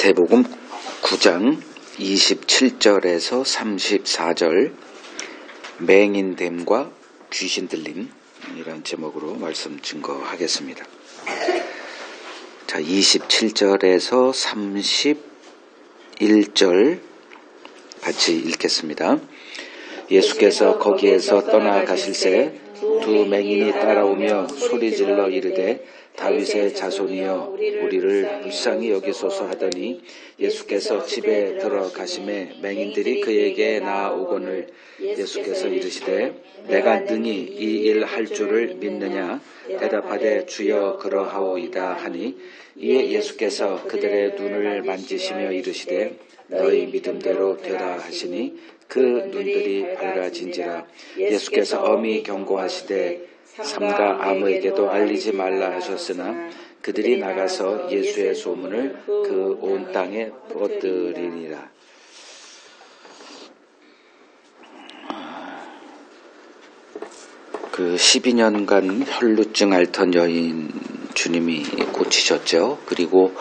마태복음 9장 27절에서 34절 맹인됨과 귀신 들림이라는 제목으로 말씀 증거하겠습니다. 자, 27절에서 31절 같이 읽겠습니다. 예수께서 거기에서 떠나가실새 두 맹인이 따라오며 소리질러 이르되 다윗의 자손이여 우리를 불쌍히 여기소서 하더니 예수께서 집에 들어가심에 맹인들이 그에게 나아오거늘 예수께서 이르시되 내가 능히 이 일 할 줄을 믿느냐 대답하되 주여 그러하오이다 하니 이에 예수께서 그들의 눈을 만지시며 이르시되 너희 믿음대로 되라 하시니 그 눈들이 밝아진지라. 예수께서 엄히 경고하시되 삼가 아무에게도 알리지 말라 하셨으나 그들이 나가서 예수의 소문을 그 온 땅에 퍼뜨리니라. 그 12년간 혈루증 앓던 여인 주님이 고치셨죠. 그리고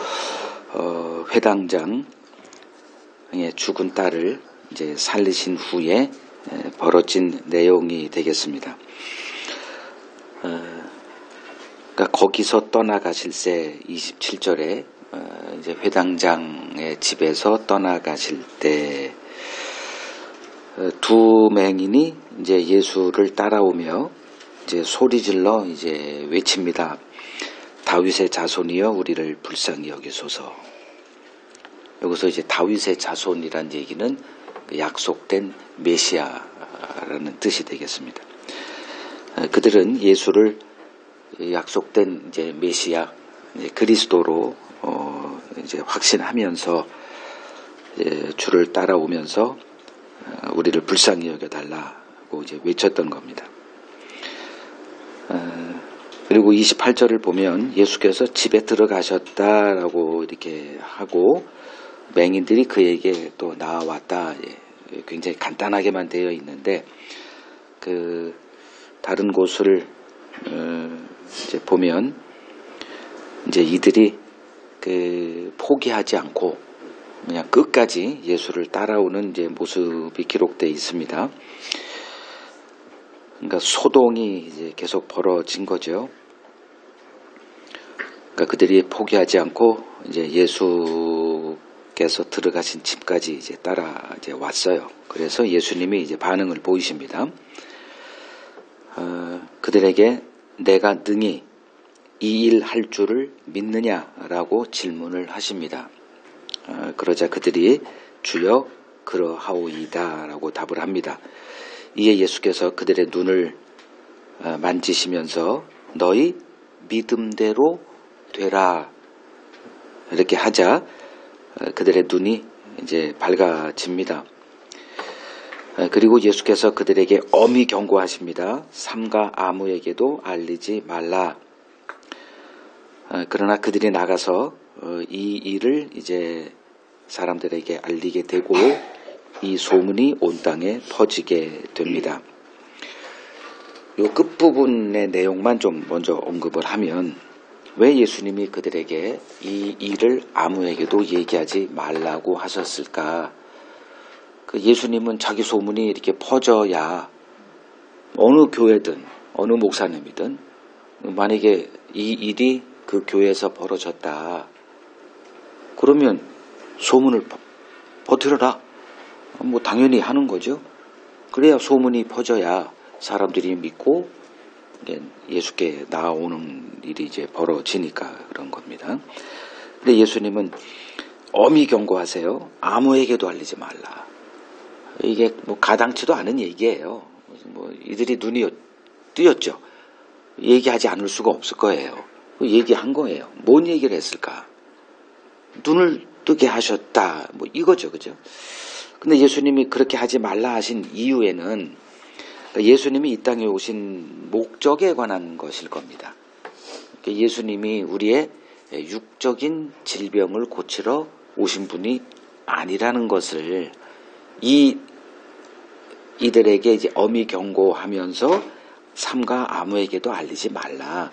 회당장의 죽은 딸을 이제 살리신 후에 벌어진 내용이 되겠습니다. 그러니까 거기서 떠나가실새 27절에 이제 회당장의 집에서 떠나가실 때 두 맹인이 이제 예수를 따라오며 이제 소리질러 이제 외칩니다. 다윗의 자손이여 우리를 불쌍히 여기소서. 여기서 이제 다윗의 자손이란 얘기는 그 약속된 메시아라는 뜻이 되겠습니다. 그들은 예수를 약속된 이제 메시아, 이제 그리스도로 이제 확신하면서 이제 주를 따라오면서 우리를 불쌍히 여겨달라고 이제 외쳤던 겁니다. 그리고 28절을 보면 예수께서 집에 들어가셨다라고 이렇게 하고 맹인들이 그에게 또 나와왔다. 굉장히 간단하게만 되어 있는데 그 다른 곳을 이제 보면 이제 이들이 그 포기하지 않고 그냥 끝까지 예수를 따라오는 이제 모습이 기록되어 있습니다. 그러니까 소동이 이제 계속 벌어진 거죠. 그러니까 그들이 포기하지 않고 이제 예수께서 들어가신 집까지 이제 따라 이제 왔어요. 그래서 예수님이 이제 반응을 보이십니다. 그들에게 내가 능히 이 일 할 줄을 믿느냐라고 질문을 하십니다. 그러자 그들이 주여 그러하오이다 라고 답을 합니다. 이에 예수께서 그들의 눈을 만지시면서 너희 믿음대로 되라 이렇게 하자 그들의 눈이 이제 밝아집니다. 그리고 예수께서 그들에게 엄히 경고하십니다. 삼가 아무에게도 알리지 말라. 그러나 그들이 나가서 이 일을 이제 사람들에게 알리게 되고 이 소문이 온 땅에 퍼지게 됩니다. 이 끝부분의 내용만 좀 먼저 언급을 하면 왜 예수님이 그들에게 이 일을 아무에게도 얘기하지 말라고 하셨을까? 그 예수님은 자기 소문이 이렇게 퍼져야 어느 교회든 어느 목사님이든 만약에 이 일이 그 교회에서 벌어졌다. 그러면 소문을 퍼뜨려라. 뭐 당연히 하는 거죠. 그래야 소문이 퍼져야 사람들이 믿고 예수께 나아오는 일이 이제 벌어지니까 그런 겁니다. 근데 예수님은 엄히 경고하세요. 아무에게도 알리지 말라. 이게 뭐 가당치도 않은 얘기예요. 뭐 이들이 눈이 뜨였죠. 얘기하지 않을 수가 없을 거예요. 얘기한 거예요. 뭔 얘기를 했을까? 눈을 뜨게 하셨다. 뭐 이거죠, 그죠? 근데 예수님이 그렇게 하지 말라 하신 이유에는 예수님이 이 땅에 오신 목적에 관한 것일 겁니다. 예수님이 우리의 육적인 질병을 고치러 오신 분이 아니라는 것을 이들에게 이제 엄히 경고하면서 삼가 아무에게도 알리지 말라.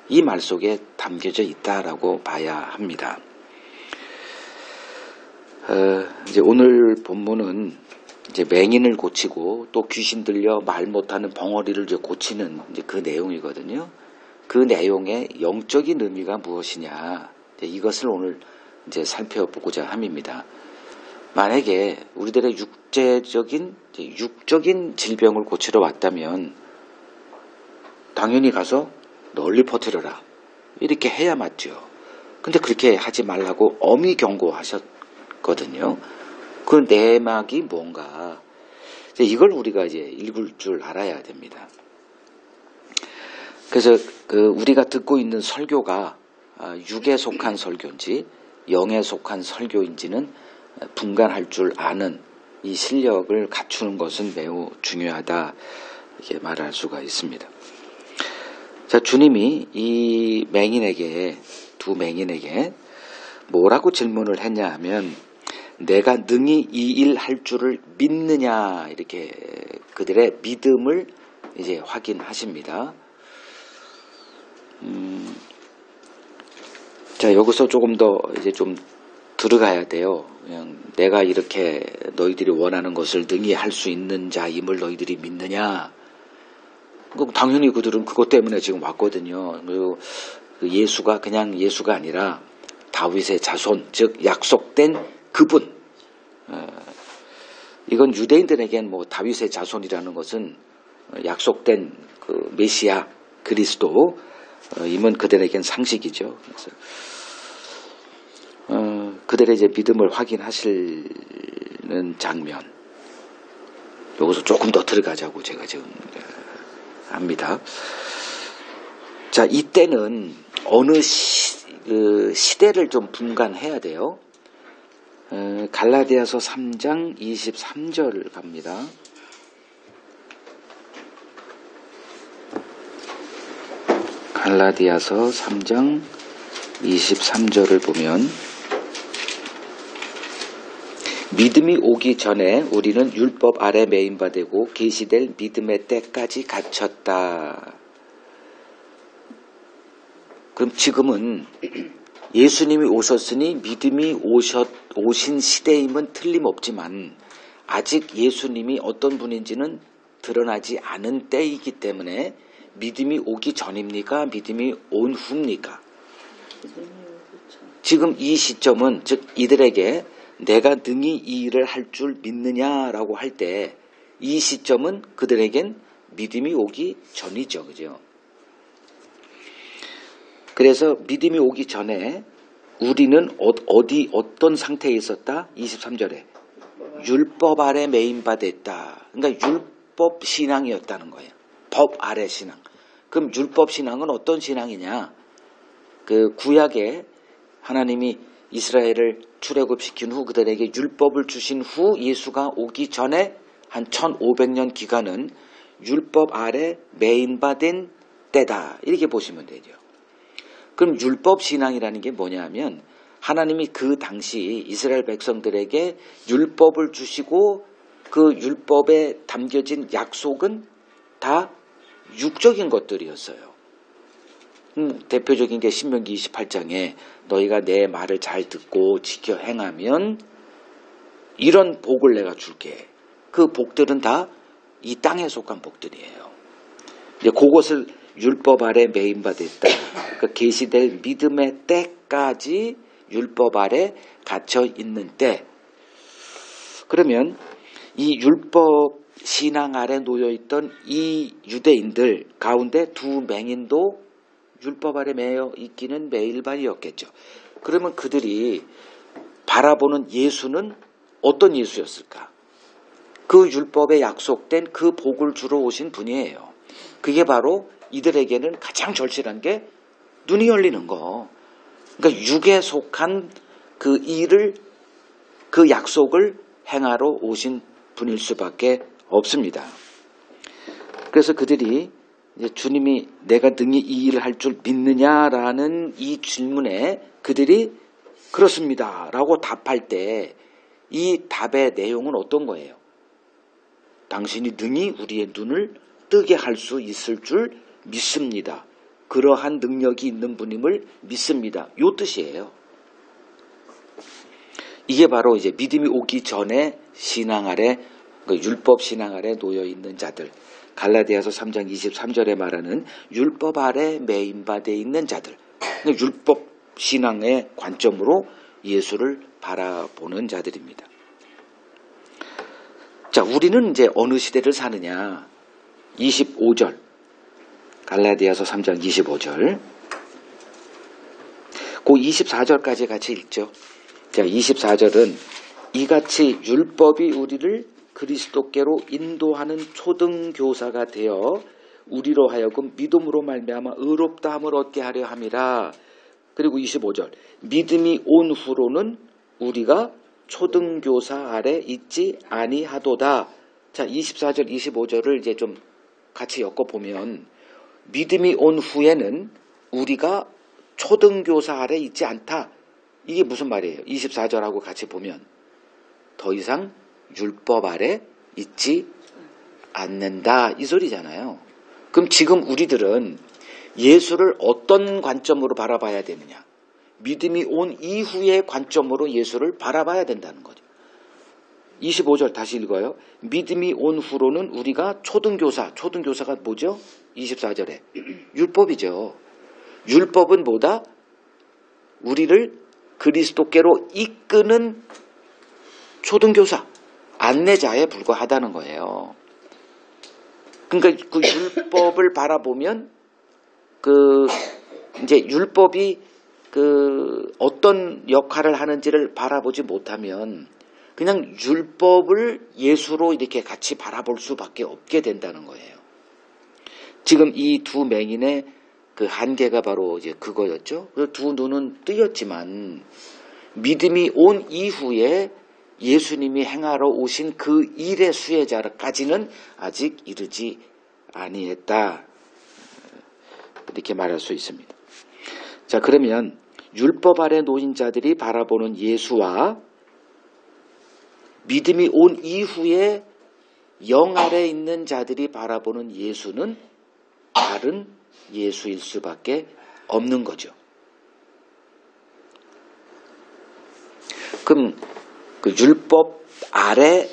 이 말 속에 담겨져 있다라고 봐야 합니다. 이제 오늘 본문은 이제 맹인을 고치고 또 귀신 들려 말 못하는 벙어리를 이제 고치는 이제 그 내용이거든요. 그 내용의 영적인 의미가 무엇이냐, 이것을 오늘 이제 살펴보고자 함입니다. 만약에 우리들의 육적인 질병을 고치러 왔다면 당연히 가서 널리 퍼뜨려라 이렇게 해야 맞죠. 근데 그렇게 하지 말라고 엄히 경고하셨거든요. 그 내막이 뭔가, 이걸 우리가 이제 읽을 줄 알아야 됩니다. 그래서 우리가 듣고 있는 설교가 육에 속한 설교인지 영에 속한 설교인지는 분간할 줄 아는 이 실력을 갖추는 것은 매우 중요하다, 이렇게 말할 수가 있습니다. 자, 주님이 이 두 맹인에게 뭐라고 질문을 했냐 하면, 내가 능히 이 일 할 줄을 믿느냐, 이렇게 그들의 믿음을 이제 확인하십니다. 자, 여기서 조금 더 이제 좀 들어가야 돼요. 그냥 내가 이렇게 너희들이 원하는 것을 능히 할 수 있는 자임을 너희들이 믿느냐. 당연히 그들은 그것 때문에 지금 왔거든요. 그리고 예수가 그냥 예수가 아니라 다윗의 자손, 즉 약속된 그분. 이건 유대인들에겐 뭐 다윗의 자손이라는 것은 약속된 그 메시아 그리스도 임은 그들에겐 상식이죠. 그래서 그들의 이제 믿음을 확인하시는 장면, 여기서 조금 더 들어가자고 제가 지금 합니다. 자, 이때는 어느 시대를 좀 분간해야 돼요. 갈라디아서 3장 23절 갑니다. 갈라디아서 3장 23절을 보면, 믿음이 오기 전에 우리는 율법 아래 매인바되고 계시될 믿음의 때까지 갇혔다. 그럼 지금은 예수님이 오셨으니 믿음이 오신 시대임은 틀림없지만 아직 예수님이 어떤 분인지는 드러나지 않은 때이기 때문에 믿음이 오기 전입니까? 믿음이 온 후입니까? 지금 이 시점은, 즉 이들에게 내가 능히 이 일을 할 줄 믿느냐라고 할 때 이 시점은 그들에겐 믿음이 오기 전이죠. 그죠? 그래서 믿음이 오기 전에 우리는 어떤 상태에 있었다? 23절에 율법 아래 매인바됐다. 그러니까 율법 신앙이었다는 거예요. 법 아래 신앙. 그럼 율법 신앙은 어떤 신앙이냐? 그 구약에 하나님이 이스라엘을 출애굽시킨 후 그들에게 율법을 주신 후 예수가 오기 전에 한 1500년 기간은 율법 아래 매인바된 때다, 이렇게 보시면 되죠. 그럼 율법 신앙이라는 게 뭐냐 하면, 하나님이 그 당시 이스라엘 백성들에게 율법을 주시고 그 율법에 담겨진 약속은 다 육적인 것들이었어요. 대표적인 게 신명기 28장에 너희가 내 말을 잘 듣고 지켜 행하면 이런 복을 내가 줄게. 그 복들은 다 이 땅에 속한 복들이에요. 이제 그것을 율법 아래 매인바됐다. 그러니까 계시될 믿음의 때까지 율법 아래 갇혀 있는 때. 그러면 이 율법 신앙 아래 놓여있던 이 유대인들 가운데 두 맹인도 율법 아래 매여 있기는 매일반이었겠죠. 그러면 그들이 바라보는 예수는 어떤 예수였을까? 그 율법에 약속된 그 복을 주러 오신 분이에요. 그게 바로 이들에게는 가장 절실한 게 눈이 열리는 거. 그러니까 육에 속한 그 일을, 그 약속을 행하러 오신 분일 수밖에 없습니다. 그래서 그들이 이제 주님이 내가 능히 이 일을 할 줄 믿느냐라는 이 질문에 그들이 그렇습니다 라고 답할 때 이 답의 내용은 어떤 거예요? 당신이 능히 우리의 눈을 뜨게 할 수 있을 줄 믿습니다. 그러한 능력이 있는 분임을 믿습니다. 요 뜻이에요. 이게 바로 이제 믿음이 오기 전에 신앙 아래, 그 율법 신앙 아래 놓여 있는 자들. 갈라디아서 3장 23절에 말하는 율법 아래 매인바되어 있는 자들. 율법 신앙의 관점으로 예수를 바라보는 자들입니다. 자, 우리는 이제 어느 시대를 사느냐? 25절. 갈라디아서 3장 25절. 그 24절까지 같이 읽죠. 자, 24절은 이같이 율법이 우리를 그리스도께로 인도하는 초등교사가 되어 우리로 하여금 믿음으로 말미암아 의롭다함을 얻게 하려 함이라. 그리고 25절. 믿음이 온 후로는 우리가 초등교사 아래 있지 아니하도다. 자, 24절, 25절을 이제 좀 같이 엮어보면 믿음이 온 후에는 우리가 초등교사 아래 있지 않다. 이게 무슨 말이에요? 24절하고 같이 보면 더 이상 율법 아래 있지 않는다. 이 소리잖아요. 그럼 지금 우리들은 예수를 어떤 관점으로 바라봐야 되느냐? 믿음이 온 이후의 관점으로 예수를 바라봐야 된다는 거죠. 25절 다시 읽어요. 믿음이 온 후로는 우리가 초등교사가 뭐죠? 24절에 율법이죠. 율법은 뭐다? 우리를 그리스도께로 이끄는 초등교사, 안내자에 불과하다는 거예요. 그러니까 그 율법을 바라보면 이제 율법이 어떤 역할을 하는지를 바라보지 못하면 그냥 율법을 예수로 이렇게 같이 바라볼 수밖에 없게 된다는 거예요. 지금 이 두 맹인의 그 한계가 바로 이제 그거였죠. 두 눈은 뜨였지만 믿음이 온 이후에 예수님이 행하러 오신 그 일의 수혜자까지는 아직 이르지 아니했다. 이렇게 말할 수 있습니다. 자, 그러면 율법 아래 놓인 자들이 바라보는 예수와 믿음이 온 이후에 영 아래 있는 자들이 바라보는 예수는 다른 예수일 수밖에 없는 거죠. 그럼 그 율법 아래에서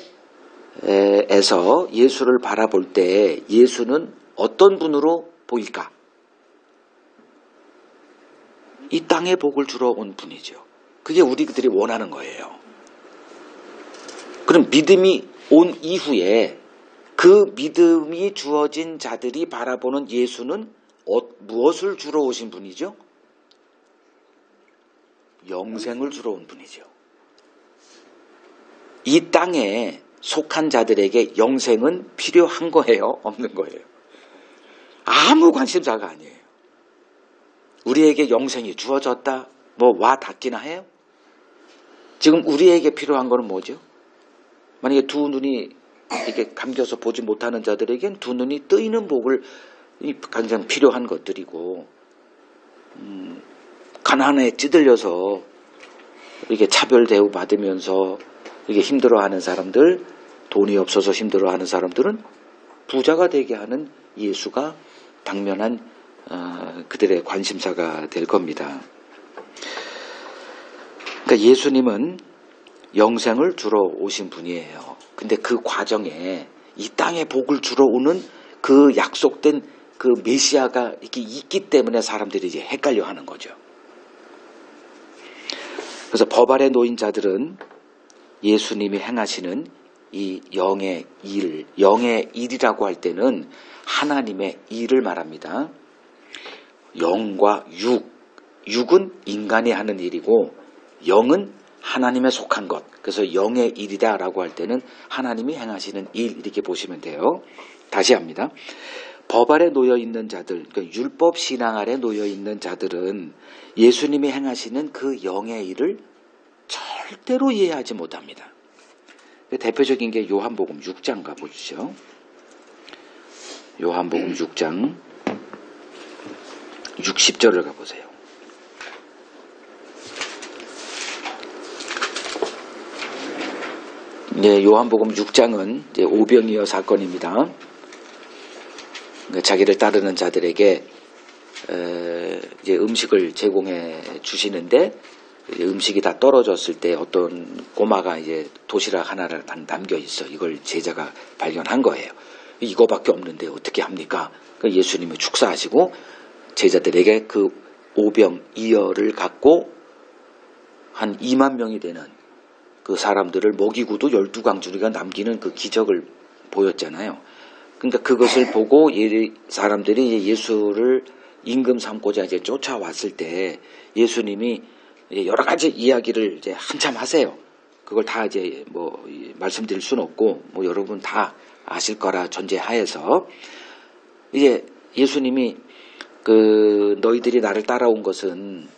예수를 바라볼 때 예수는 어떤 분으로 보일까? 이 땅에 복을 주러 온 분이죠. 그게 우리들이 원하는 거예요. 그럼 믿음이 온 이후에 그 믿음이 주어진 자들이 바라보는 예수는 무엇을 주러 오신 분이죠? 영생을 주러 온 분이죠. 이 땅에 속한 자들에게 영생은 필요한 거예요? 없는 거예요? 아무 관심사가 아니에요. 우리에게 영생이 주어졌다? 와 닿기나 해요? 지금 우리에게 필요한 거는 뭐죠? 만약에 두 눈이 이렇게 감겨서 보지 못하는 자들에겐 두 눈이 뜨이는 복을 가장 필요한 것들이고, 가난에 찌들려서 이렇게 차별 대우 받으면서 이렇게 힘들어하는 사람들, 돈이 없어서 힘들어하는 사람들은 부자가 되게 하는 예수가 당면한 그들의 관심사가 될 겁니다. 그러니까 예수님은 영생을 주러 오신 분이에요. 근데 그 과정에 이 땅에 복을 주러 오는 그 약속된 그 메시아가 이렇게 있기 때문에 사람들이 이제 헷갈려 하는 거죠. 그래서 법 아래 놓인 자들은 예수님이 행하시는 이 영의 일이라고 할 때는 하나님의 일을 말합니다. 영과 육은 인간이 하는 일이고 영은 하나님에 속한 것. 그래서 영의 일이다라고 할 때는 하나님이 행하시는 일 이렇게 보시면 돼요. 다시 합니다. 법 아래 놓여 있는 자들, 그러니까 율법 신앙 아래 놓여 있는 자들은 예수님이 행하시는 그 영의 일을 절대로 이해하지 못합니다. 대표적인 게 요한복음 6장 가보시죠. 요한복음 6장 60절을 가보세요. 네, 요한복음 6장은 이제 오병이어 사건입니다. 그러니까 자기를 따르는 자들에게 이제 음식을 제공해 주시는데 음식이 다 떨어졌을 때 어떤 꼬마가 이제 도시락 하나를 남겨 있어. 이걸 제자가 발견한 거예요. 이거밖에 없는데 어떻게 합니까? 예수님이 축사하시고 제자들에게 그 오병 이어를 갖고 한 2만 명이 되는 그 사람들을 먹이고도 12강줄이가 남기는 그 기적을 보였잖아요. 그러니까 그것을 보고 사람들이 예수를 임금 삼고자 이제 쫓아왔을 때 예수님이 여러 가지 이야기를 이제 한참 하세요. 그걸 다 이제 뭐 말씀드릴 수는 없고 뭐 여러분 다 아실 거라 전제하에서 이제 예수님이 그 너희들이 나를 따라온 것은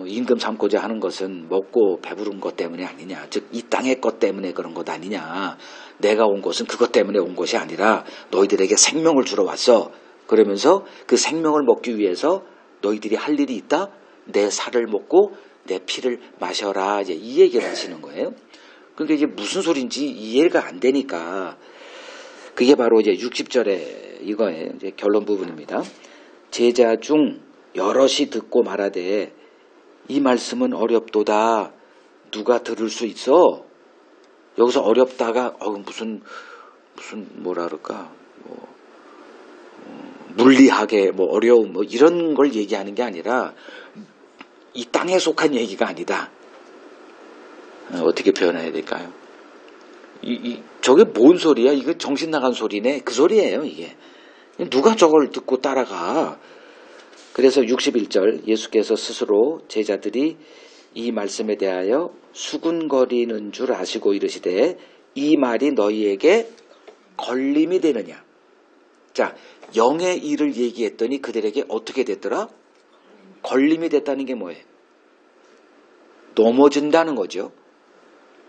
임금 삼고자 하는 것은 먹고 배부른 것 때문에 아니냐. 즉 이 땅의 것 때문에 그런 것 아니냐. 내가 온 것은 그것 때문에 온 것이 아니라 너희들에게 생명을 주러 왔어. 그러면서 그 생명을 먹기 위해서 너희들이 할 일이 있다. 내 살을 먹고 내 피를 마셔라. 이제 이 얘기를 하시는 거예요. 그러니까 이게 무슨 소린지 이해가 안 되니까 그게 바로 이제 60절에 이거예요. 이제 결론 부분입니다. 제자 중 여럿이 듣고 말하되 이 말씀은 어렵도다. 누가 들을 수 있어? 여기서 어렵다가 무슨 뭐라 그럴까? 물리하게 어려움 이런 걸 얘기하는 게 아니라 이 땅에 속한 얘기가 아니다. 어떻게 표현해야 될까요? 저게 뭔 소리야? 이거 정신 나간 소리네. 그 소리예요, 이게. 누가 저걸 듣고 따라가? 그래서 61절 예수께서 스스로 제자들이 이 말씀에 대하여 수군거리는 줄 아시고 이르시되 이 말이 너희에게 걸림이 되느냐. 자, 영의 일을 얘기했더니 그들에게 어떻게 됐더라? 걸림이 됐다는 게 뭐예요? 넘어진다는 거죠.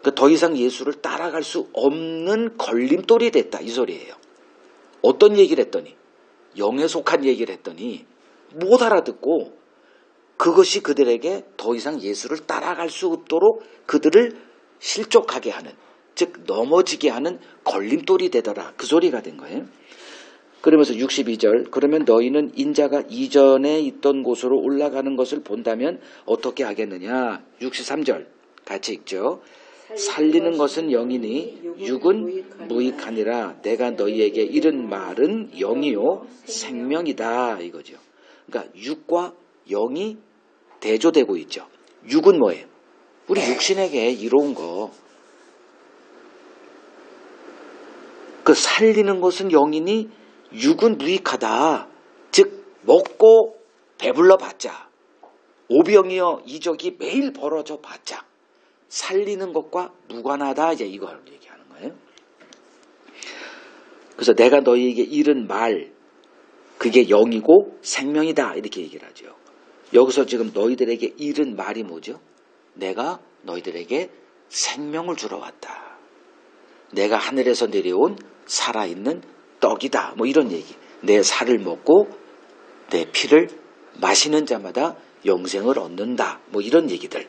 그러니까 더 이상 예수를 따라갈 수 없는 걸림돌이 됐다 이 소리예요. 어떤 얘기를 했더니 영에 속한 얘기를 했더니 못 알아듣고 그것이 그들에게 더 이상 예수를 따라갈 수 없도록 그들을 실족하게 하는, 즉 넘어지게 하는 걸림돌이 되더라 그 소리가 된 거예요. 그러면서 62절 그러면 너희는 인자가 이전에 있던 곳으로 올라가는 것을 본다면 어떻게 하겠느냐. 63절 같이 읽죠. 살리는 것은 영이니 육은 무익하니라. 내가 너희에게 이른 말은 영이요 생명이다 이거죠. 그러니까 육과 영이 대조되고 있죠. 육은 뭐예요? 우리 육신에게 이로운 거. 그 살리는 것은 영이니 육은 무익하다. 즉 먹고 배불러 봤자 오병이어 이적이 매일 벌어져 봤자 살리는 것과 무관하다. 이제 이걸 얘기하는 거예요. 그래서 내가 너희에게 이른 말 그게 영이고 생명이다 이렇게 얘기를 하죠. 여기서 지금 너희들에게 이른 말이 뭐죠? 내가 너희들에게 생명을 주러 왔다. 내가 하늘에서 내려온 살아있는 떡이다. 이런 얘기. 내 살을 먹고 내 피를 마시는 자마다 영생을 얻는다. 이런 얘기들.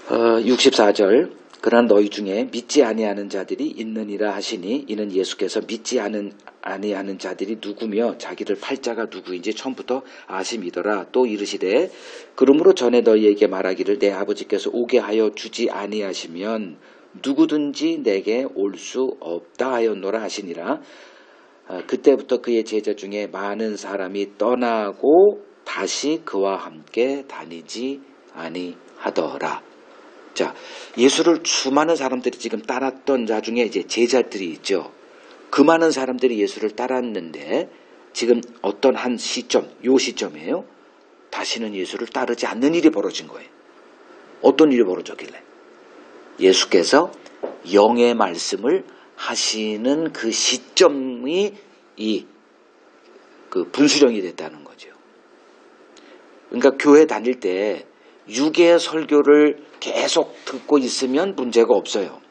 64절 그러나 너희 중에 믿지 아니하는 자들이 있느니라 하시니 이는 예수께서 믿지 아니하는 자들이 누구며 자기를 팔 자가 누구인지 처음부터 아심이더라. 또 이르시되 그러므로 전에 너희에게 말하기를 내 아버지께서 오게 하여 주지 아니하시면 누구든지 내게 올 수 없다 하였노라 하시니라. 그때부터 그의 제자 중에 많은 사람이 떠나고 다시 그와 함께 다니지 아니하더라. 자, 예수를 수많은 사람들이 지금 따랐던 자 중에 이제 제자들이 있죠. 그 많은 사람들이 예수를 따랐는데 지금 어떤 한 시점, 요 시점이에요. 다시는 예수를 따르지 않는 일이 벌어진 거예요. 어떤 일이 벌어졌길래? 예수께서 영의 말씀을 하시는 그 시점이 그 분수령이 됐다는 거죠. 그러니까 교회 다닐 때 육의 설교를 계속 듣고 있으면 문제가 없어요.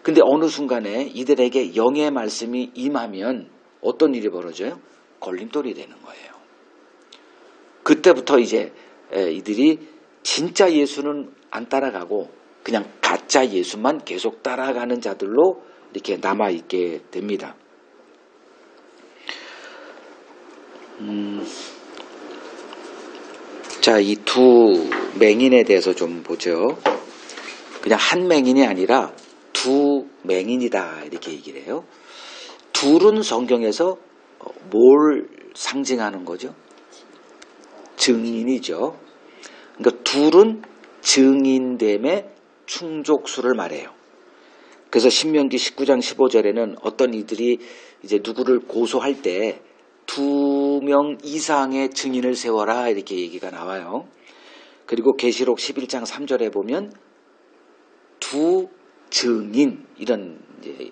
근데 어느 순간에 이들에게 영의 말씀이 임하면 어떤 일이 벌어져요? 걸림돌이 되는 거예요. 그때부터 이제 이들이 진짜 예수는 안 따라가고 그냥 가짜 예수만 계속 따라가는 자들로 이렇게 남아있게 됩니다. 자, 이 두 맹인에 대해서 좀 보죠. 그냥 한 맹인이 아니라 두 맹인이다 이렇게 얘기를 해요. 둘은 성경에서 뭘 상징하는 거죠? 증인이죠. 그러니까 둘은 증인됨의 충족수를 말해요. 그래서 신명기 19장 15절에는 어떤 이들이 이제 누구를 고소할 때 2명 이상의 증인을 세워라 이렇게 얘기가 나와요. 그리고 계시록 11장 3절에 보면 두 증인 이런 이제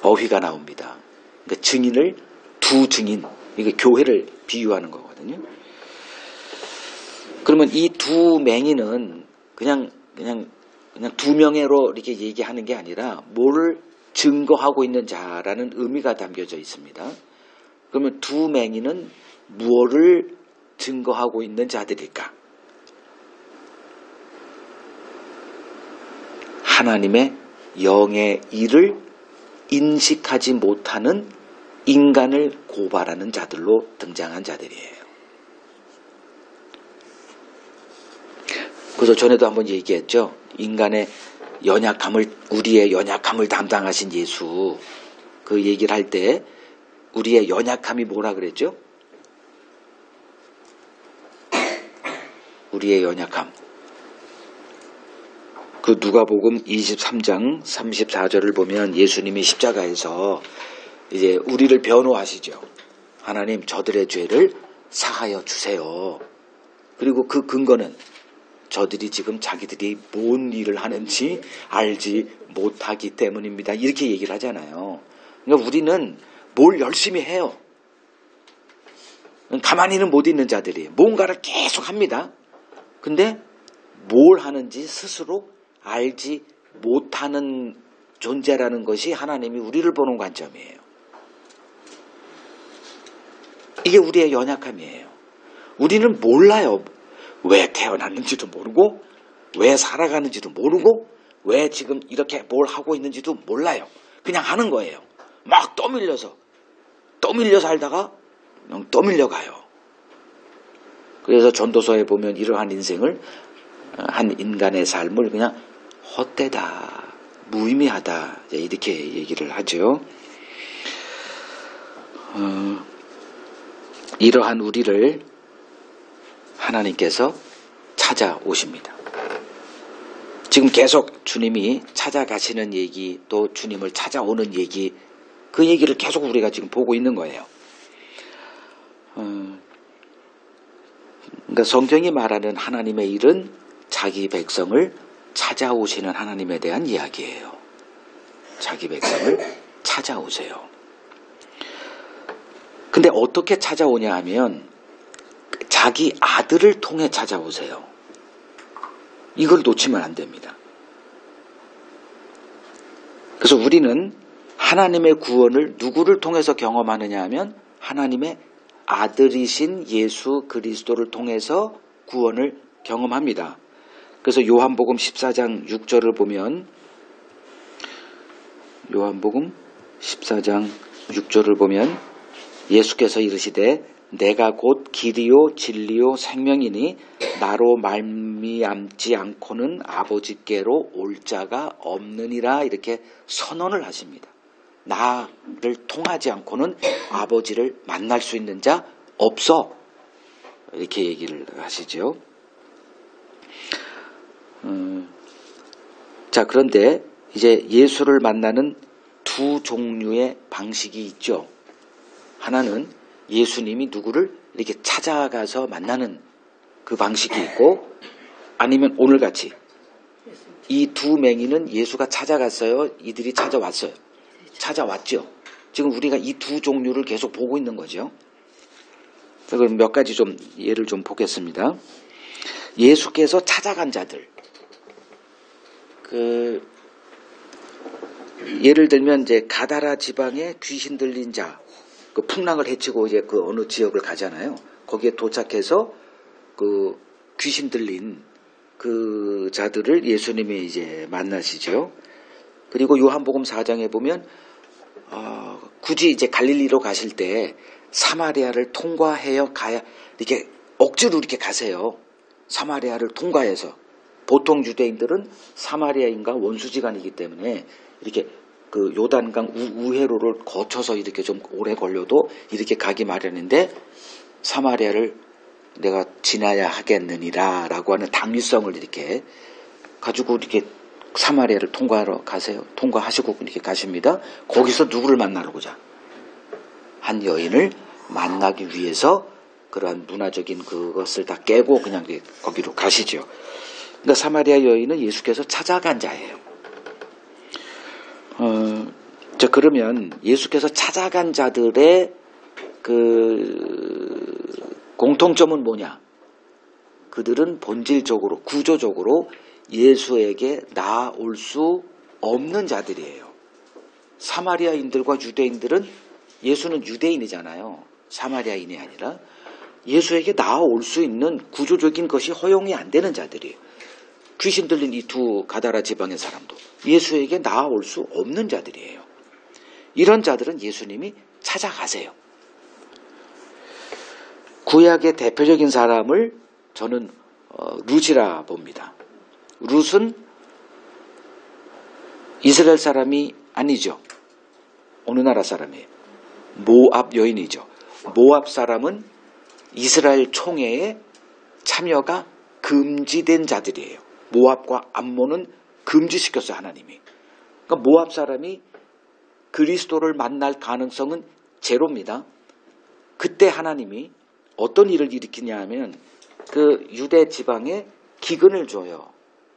어휘가 나옵니다. 그러니까 증인을 두 증인, 이게 교회를 비유하는 거거든요. 그러면 이 두 맹인은 그냥 두 명으로 이렇게 얘기하는 게 아니라 뭐를 증거하고 있는 자라는 의미가 담겨져 있습니다. 그러면 두 맹인은 무엇을 증거하고 있는 자들일까? 하나님의 영의 일을 인식하지 못하는 인간을 고발하는 자들로 등장한 자들이에요. 그래서 전에도 한번 얘기했죠. 인간의 연약함을, 우리의 연약함을 담당하신 예수, 그 얘기를 할 때 우리의 연약함이 뭐라 그랬죠? 우리의 연약함. 그 누가복음 23장 34절을 보면 예수님이 십자가에서 이제 우리를 변호하시죠. 하나님, 저들의 죄를 사하여 주세요. 그리고 그 근거는 저들이 지금 자기들이 뭔 일을 하는지 알지 못하기 때문입니다. 이렇게 얘기를 하잖아요. 그러니까 우리는 뭘 열심히 해요. 가만히는 못 있는 자들이 뭔가를 계속 합니다. 근데 뭘 하는지 스스로 알지 못하는 존재라는 것이 하나님이 우리를 보는 관점이에요. 이게 우리의 연약함이에요. 우리는 몰라요. 왜 태어났는지도 모르고, 왜 살아가는지도 모르고, 왜 지금 이렇게 뭘 하고 있는지도 몰라요. 그냥 하는 거예요. 막 떠밀려 살다가 그냥 떠밀려 가요. 그래서 전도서에 보면 이러한 인생을, 한 인간의 삶을 그냥 헛되다, 무의미하다 이렇게 얘기를 하죠. 이러한 우리를 하나님께서 찾아오십니다. 지금 계속 주님이 찾아가시는 얘기, 또 주님을 찾아오는 얘기, 그 얘기를 계속 우리가 지금 보고 있는 거예요. 그러니까 성경이 말하는 하나님의 일은 자기 백성을 찾아오시는 하나님에 대한 이야기예요. 자기 백성을 찾아오세요. 근데 어떻게 찾아오냐 하면 자기 아들을 통해 찾아오세요. 이걸 놓치면 안 됩니다. 그래서 우리는 하나님의 구원을 누구를 통해서 경험하느냐 하면 하나님의 아들이신 예수 그리스도를 통해서 구원을 경험합니다. 그래서 요한복음 14장 6절을 보면, 요한복음 14장 6절을 보면 예수께서 이르시되 내가 곧 길이요 진리요 생명이니 나로 말미암지 않고는 아버지께로 올 자가 없느니라 이렇게 선언을 하십니다. 나를 통하지 않고는 아버지를 만날 수 있는 자 없어, 이렇게 얘기를 하시죠. 자, 그런데 이제 예수를 만나는 두 종류의 방식이 있죠. 하나는 예수님이 누구를 이렇게 찾아가서 만나는 그 방식이 있고, 아니면 오늘같이 이 두 맹인은 예수가 찾아갔어요, 이들이 찾아왔어요. 찾아왔죠. 지금 우리가 이 두 종류를 계속 보고 있는 거죠. 그럼 몇 가지 좀 예를 좀 보겠습니다. 예수께서 찾아간 자들, 예를 들면 이제 가다라 지방에 귀신 들린 자, 그 풍랑을 헤치고 이제 그 어느 지역을 가잖아요. 거기에 도착해서 그 귀신 들린 그 자들을 예수님이 이제 만나시죠. 그리고 요한복음 4장에 보면 굳이 이제 갈릴리로 가실 때 사마리아를 통과해야 가야, 이렇게 억지로 이렇게 가세요. 사마리아를 통과해서. 보통 유대인들은 사마리아인과 원수지간이기 때문에 이렇게 그 요단강 우회로를 거쳐서 이렇게 좀 오래 걸려도 이렇게 가기 마련인데 사마리아를 내가 지나야 하겠느니라 라고 하는 당위성을 이렇게 가지고 이렇게 사마리아를 통과하러 가세요. 통과하시고 이렇게 가십니다. 거기서 누구를 만나러 보자. 한 여인을 만나기 위해서 그러한 문화적인 그것을 다 깨고 그냥 거기로 가시죠. 그러니까 사마리아 여인은 예수께서 찾아간 자예요. 자, 그러면 예수께서 찾아간 자들의 그 공통점은 뭐냐? 그들은 본질적으로, 구조적으로 예수에게 나아올 수 없는 자들이에요. 사마리아인들과 유대인들은 예수는 유대인이잖아요. 사마리아인이 아니라 예수에게 나아올 수 있는 구조적인 것이 허용이 안 되는 자들이에요. 귀신 들린 이 두 가다라 지방의 사람도 예수에게 나아올 수 없는 자들이에요. 이런 자들은 예수님이 찾아가세요. 구약의 대표적인 사람을 저는 룻이라 봅니다. 룻은 이스라엘 사람이 아니죠. 어느 나라 사람이에요? 모압 여인이죠. 모압 사람은 이스라엘 총회에 참여가 금지된 자들이에요. 모압과 암몬은 금지시켰어요, 하나님이. 그러니까 모압 사람이 그리스도를 만날 가능성은 제로입니다. 그때 하나님이 어떤 일을 일으키냐 하면 그 유대 지방에 기근을 줘요.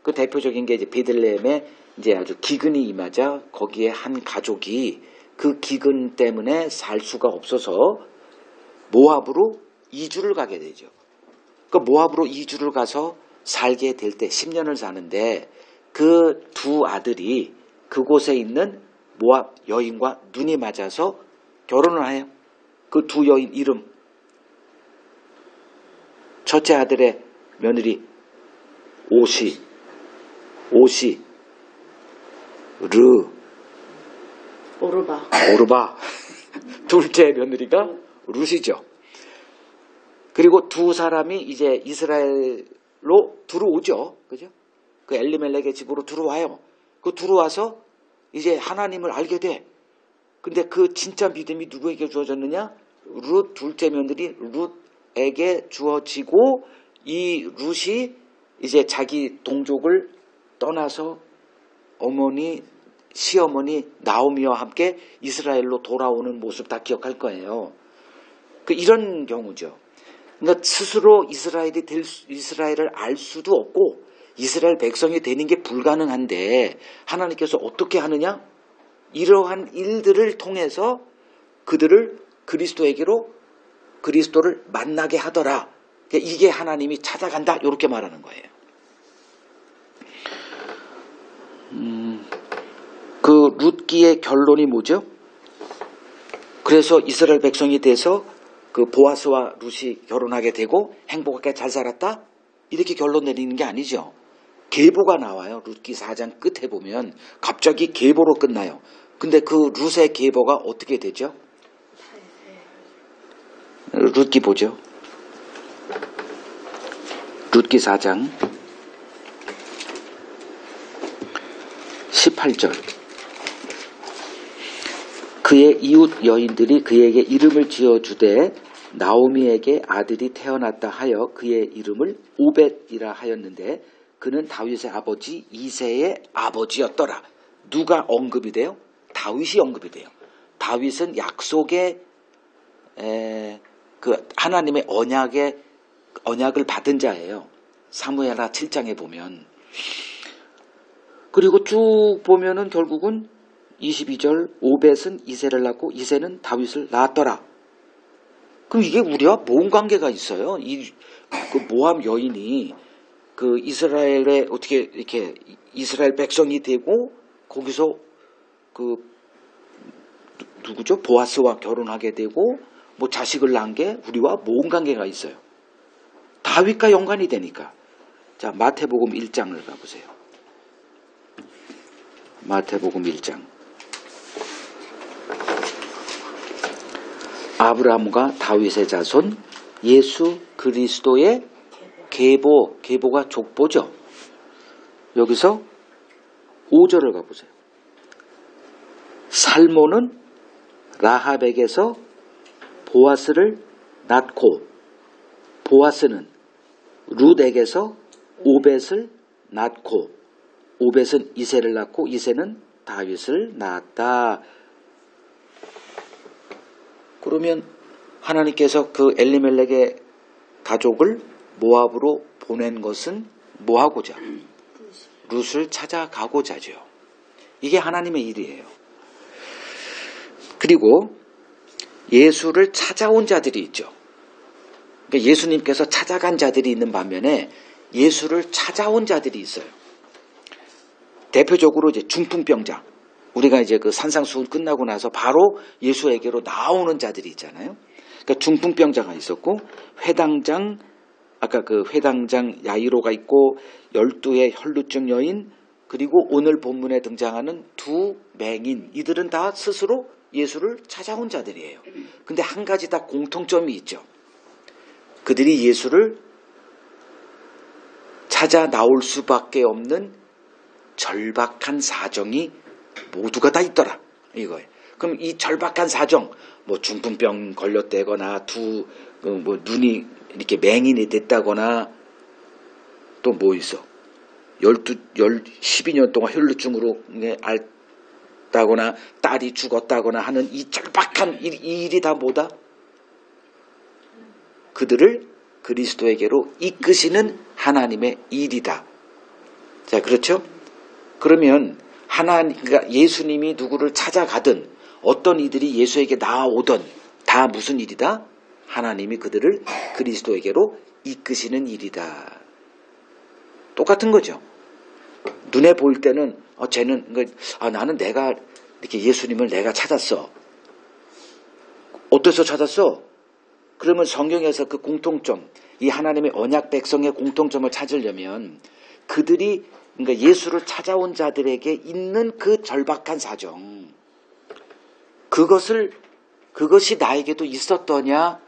그 대표적인 게 이제 베들레헴에 이제 아주 기근이 임하자 거기에 한 가족이 그 기근 때문에 살 수가 없어서 모압으로 이주를 가게 되죠. 그 모압으로 이주를 가서 살게 될 때 10년을 사는데 그 두 아들이 그곳에 있는 모압 여인과 눈이 맞아서 결혼을 해요. 그 두 여인 이름. 첫째 아들의 며느리 오시, 르, 오르바. 둘째 며느리가 룻이죠. 그리고 두 사람이 이제 이스라엘로 들어오죠. 그죠? 그 엘리멜렉의 집으로 들어와요. 그 들어와서 이제 하나님을 알게 돼. 근데 그 진짜 믿음이 누구에게 주어졌느냐? 룻 둘째 며느리 룻에게 주어지고 이 룻이 이제 자기 동족을 떠나서 어머니, 시어머니 나오미와 함께 이스라엘로 돌아오는 모습 다 기억할 거예요. 이런 경우죠. 그러니까 스스로 이스라엘을 알 수도 없고 이스라엘 백성이 되는 게 불가능한데 하나님께서 어떻게 하느냐? 이러한 일들을 통해서 그들을 그리스도를 만나게 하더라. 이게 하나님이 찾아간다. 이렇게 말하는 거예요. 그 룻기의 결론이 뭐죠? 그래서 이스라엘 백성이 돼서 그 보아스와 룻이 결혼하게 되고 행복하게 잘 살았다? 이렇게 결론 내리는 게 아니죠. 계보가 나와요. 룻기 4장 끝에 보면 갑자기 계보로 끝나요. 근데 그 룻의 계보가 어떻게 되죠? 룻기 보죠. 룻기 4장 18절. 그의 이웃 여인들이 그에게 이름을 지어주되 나오미에게 아들이 태어났다 하여 그의 이름을 오벳이라 하였는데 그는 다윗의 아버지 이새의 아버지였더라. 누가 언급이 돼요? 다윗이 언급이 돼요. 다윗은 약속의 그 하나님의 언약을 받은 자예요. 사무엘하 7장에 보면. 그리고 쭉 보면은 결국은 22절 오벳은 이새를 낳고 이새는 다윗을 낳았더라. 그럼 이게 우리와 뭔 관계가 있어요? 그 모압 여인이 그 이스라엘에 어떻게 이렇게 이스라엘 백성이 되고 거기서 그 누구죠? 보아스와 결혼하게 되고 뭐 자식을 낳은 게 우리와 뭔 관계가 있어요? 다윗과 연관이 되니까. 자, 마태복음 1장을 가보세요. 마태복음 1장. 아브라함과 다윗의 자손 예수 그리스도의 계보가 족보죠. 여기서 5절을 가보세요. 살모는 라합에게서 보아스를 낳고 보아스는 룻에게서 오벳을 낳고 오벳은 이새를 낳고 이새는 다윗을 낳았다. 그러면 하나님께서 그 엘리멜렉의 가족을 모압으로 보낸 것은 뭐하고자? 룻을 찾아가고자죠. 이게 하나님의 일이에요. 그리고 예수를 찾아온 자들이 있죠. 그러니까 예수님께서 찾아간 자들이 있는 반면에 예수를 찾아온 자들이 있어요. 대표적으로 이제 중풍병자. 우리가 이제 그 산상수훈 끝나고 나서 바로 예수에게로 나오는 자들이 있잖아요. 그러니까 중풍병자가 있었고 회당장, 아까 그 회당장 야이로가 있고 12의 혈루증 여인, 그리고 오늘 본문에 등장하는 두 맹인, 이들은 다 스스로 예수를 찾아온 자들이에요. 근데 한 가지 다 공통점이 있죠. 그들이 예수를 찾아 나올 수밖에 없는 절박한 사정이 모두가 다 있더라, 이거예요. 그럼 이 절박한 사정, 뭐 중풍병 걸렸다거나 뭐 눈이 이렇게 맹인이 됐다거나 또 뭐 있어? 12년 동안 혈루증으로 앓다거나 딸이 죽었다거나 하는 이 절박한 이 일이 다 뭐다? 그들을 그리스도에게로 이끄시는 하나님의 일이다. 자, 그렇죠? 그러면 그러니까 예수님이 누구를 찾아가든 어떤 이들이 예수에게 나아오든 다 무슨 일이다? 하나님이 그들을 그리스도에게로 이끄시는 일이다. 똑같은 거죠. 눈에 보일 때는 나는 내가 이렇게 예수님을 내가 찾았어. 어디서 찾았어? 그러면 성경에서 그 공통점, 이 하나님의 언약 백성의 공통점을 찾으려면 그들이 그러니까 예수를 찾아온 자들에게 있는 그 절박한 사정, 그것이 나에게도 있었더냐,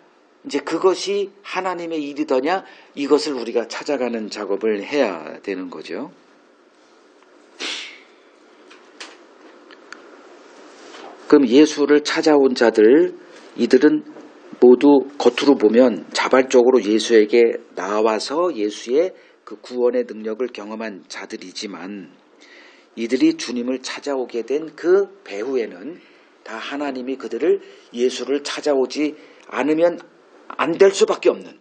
이제 그것이 하나님의 일이더냐, 이것을 우리가 찾아가는 작업을 해야 되는 거죠. 그럼 예수를 찾아온 자들, 이들은 모두 겉으로 보면 자발적으로 예수에게 나와서 예수의 그 구원의 능력을 경험한 자들이지만 이들이 주님을 찾아오게 된 그 배후에는 다 하나님이 그들을 예수를 찾아오지 않으면 안 될 수밖에 없는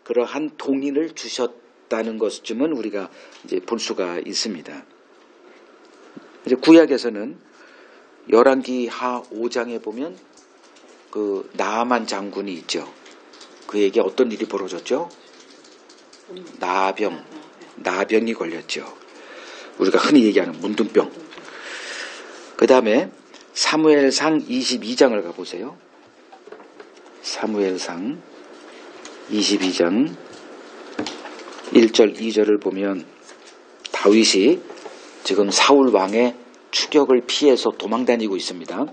그러한 동인을 주셨다는 것쯤은 우리가 이제 볼 수가 있습니다. 이제 구약에서는 열왕기하 5장에 보면 그 나아만 장군이 있죠. 그에게 어떤 일이 벌어졌죠? 나병이 걸렸죠. 우리가 흔히 얘기하는 문둥병. 그 다음에 사무엘상 22장을 가보세요. 사무엘상 22장 1절 2절을 보면 다윗이 지금 사울 왕의 추격을 피해서 도망다니고 있습니다.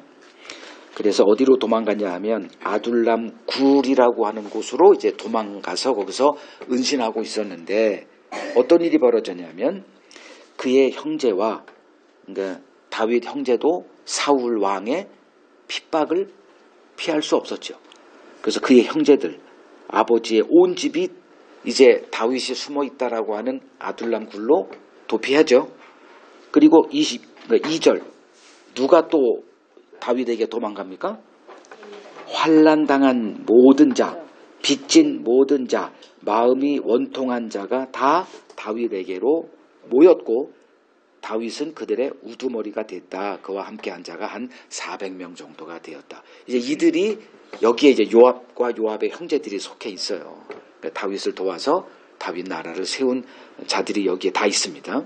그래서 어디로 도망갔냐 하면 아둘람 굴이라고 하는 곳으로 이제 도망가서 거기서 은신하고 있었는데 어떤 일이 벌어졌냐면 그의 형제와 그러니까 다윗 형제도 사울 왕의 핍박을 피할 수 없었죠. 그래서 그의 형제들, 아버지의 온 집이 이제 다윗이 숨어 있다라고 하는 아둘람 굴로 도피하죠. 그리고 2절 누가 또 다윗에게 도망갑니까? 환난당한 모든 자, 빚진 모든 자, 마음이 원통한 자가 다 다윗에게로 모였고 다윗은 그들의 우두머리가 됐다. 그와 함께한 자가 한 400명 정도가 되었다. 이제 이들이 여기에 이제 요압과 요압의 형제들이 속해 있어요. 그러니까 다윗을 도와서 다윗 나라를 세운 자들이 여기에 다 있습니다.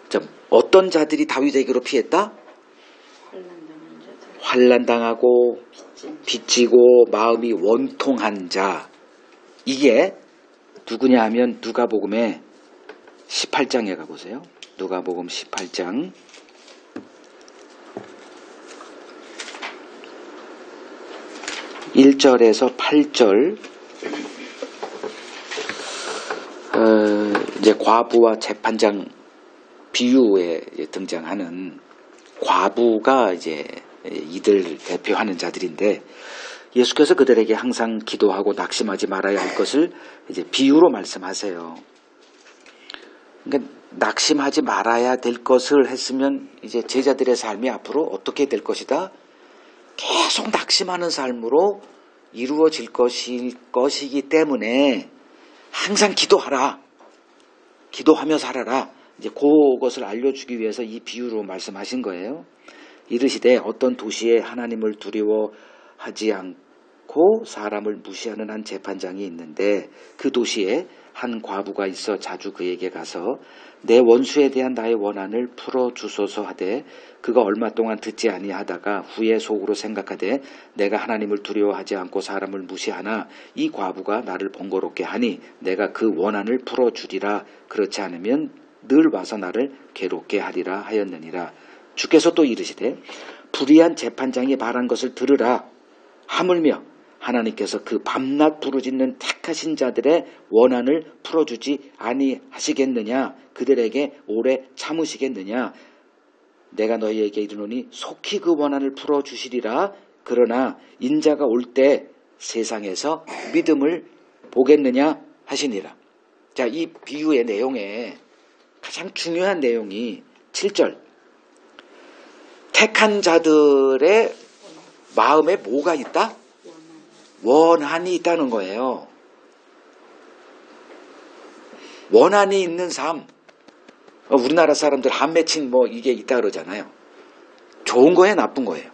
자, 어떤 자들이 다윗에게로 피했다? 환난당하고 빚지고 마음이 원통한 자. 이게 누구냐 하면 누가복음의 18장에 가보세요. 누가복음 18장 1절에서 8절 이제 과부와 재판장 비유에 등장하는 과부가 이제 이들 대표하는 자들인데 예수께서 그들에게 항상 기도하고 낙심하지 말아야 할 것을 이제 비유로 말씀하세요. 그러니까 낙심하지 말아야 될 것을 했으면 이제 제자들의 삶이 앞으로 어떻게 될 것이다? 계속 낙심하는 삶으로 이루어질 것이기 때문에 항상 기도하라. 기도하며 살아라. 이제 그것을 알려주기 위해서 이 비유로 말씀하신 거예요. 이르시되 어떤 도시에 하나님을 두려워하지 않고 사람을 무시하는 한 재판장이 있는데 그 도시에 한 과부가 있어 자주 그에게 가서 내 원수에 대한 나의 원한을 풀어주소서 하되 그가 얼마 동안 듣지 아니하다가 후에 속으로 생각하되 내가 하나님을 두려워하지 않고 사람을 무시하나 이 과부가 나를 번거롭게 하니 내가 그 원한을 풀어주리라. 그렇지 않으면 늘 와서 나를 괴롭게 하리라 하였느니라. 주께서 또 이르시되 불의한 재판장이 말한 것을 들으라. 하물며 하나님께서 그 밤낮 부르짖는 택하신 자들의 원한을 풀어주지 아니하시겠느냐. 그들에게 오래 참으시겠느냐. 내가 너희에게 이르노니 속히 그 원한을 풀어주시리라. 그러나 인자가 올 때 세상에서 믿음을 보겠느냐 하시니라. 자, 이 비유의 내용에 가장 중요한 내용이 7절. 택한 자들의 마음에 뭐가 있다? 원한이 있다는 거예요. 원한이 있는 삶. 우리나라 사람들 한 맺힌 이게 있다 그러잖아요. 좋은 거예요, 나쁜 거예요?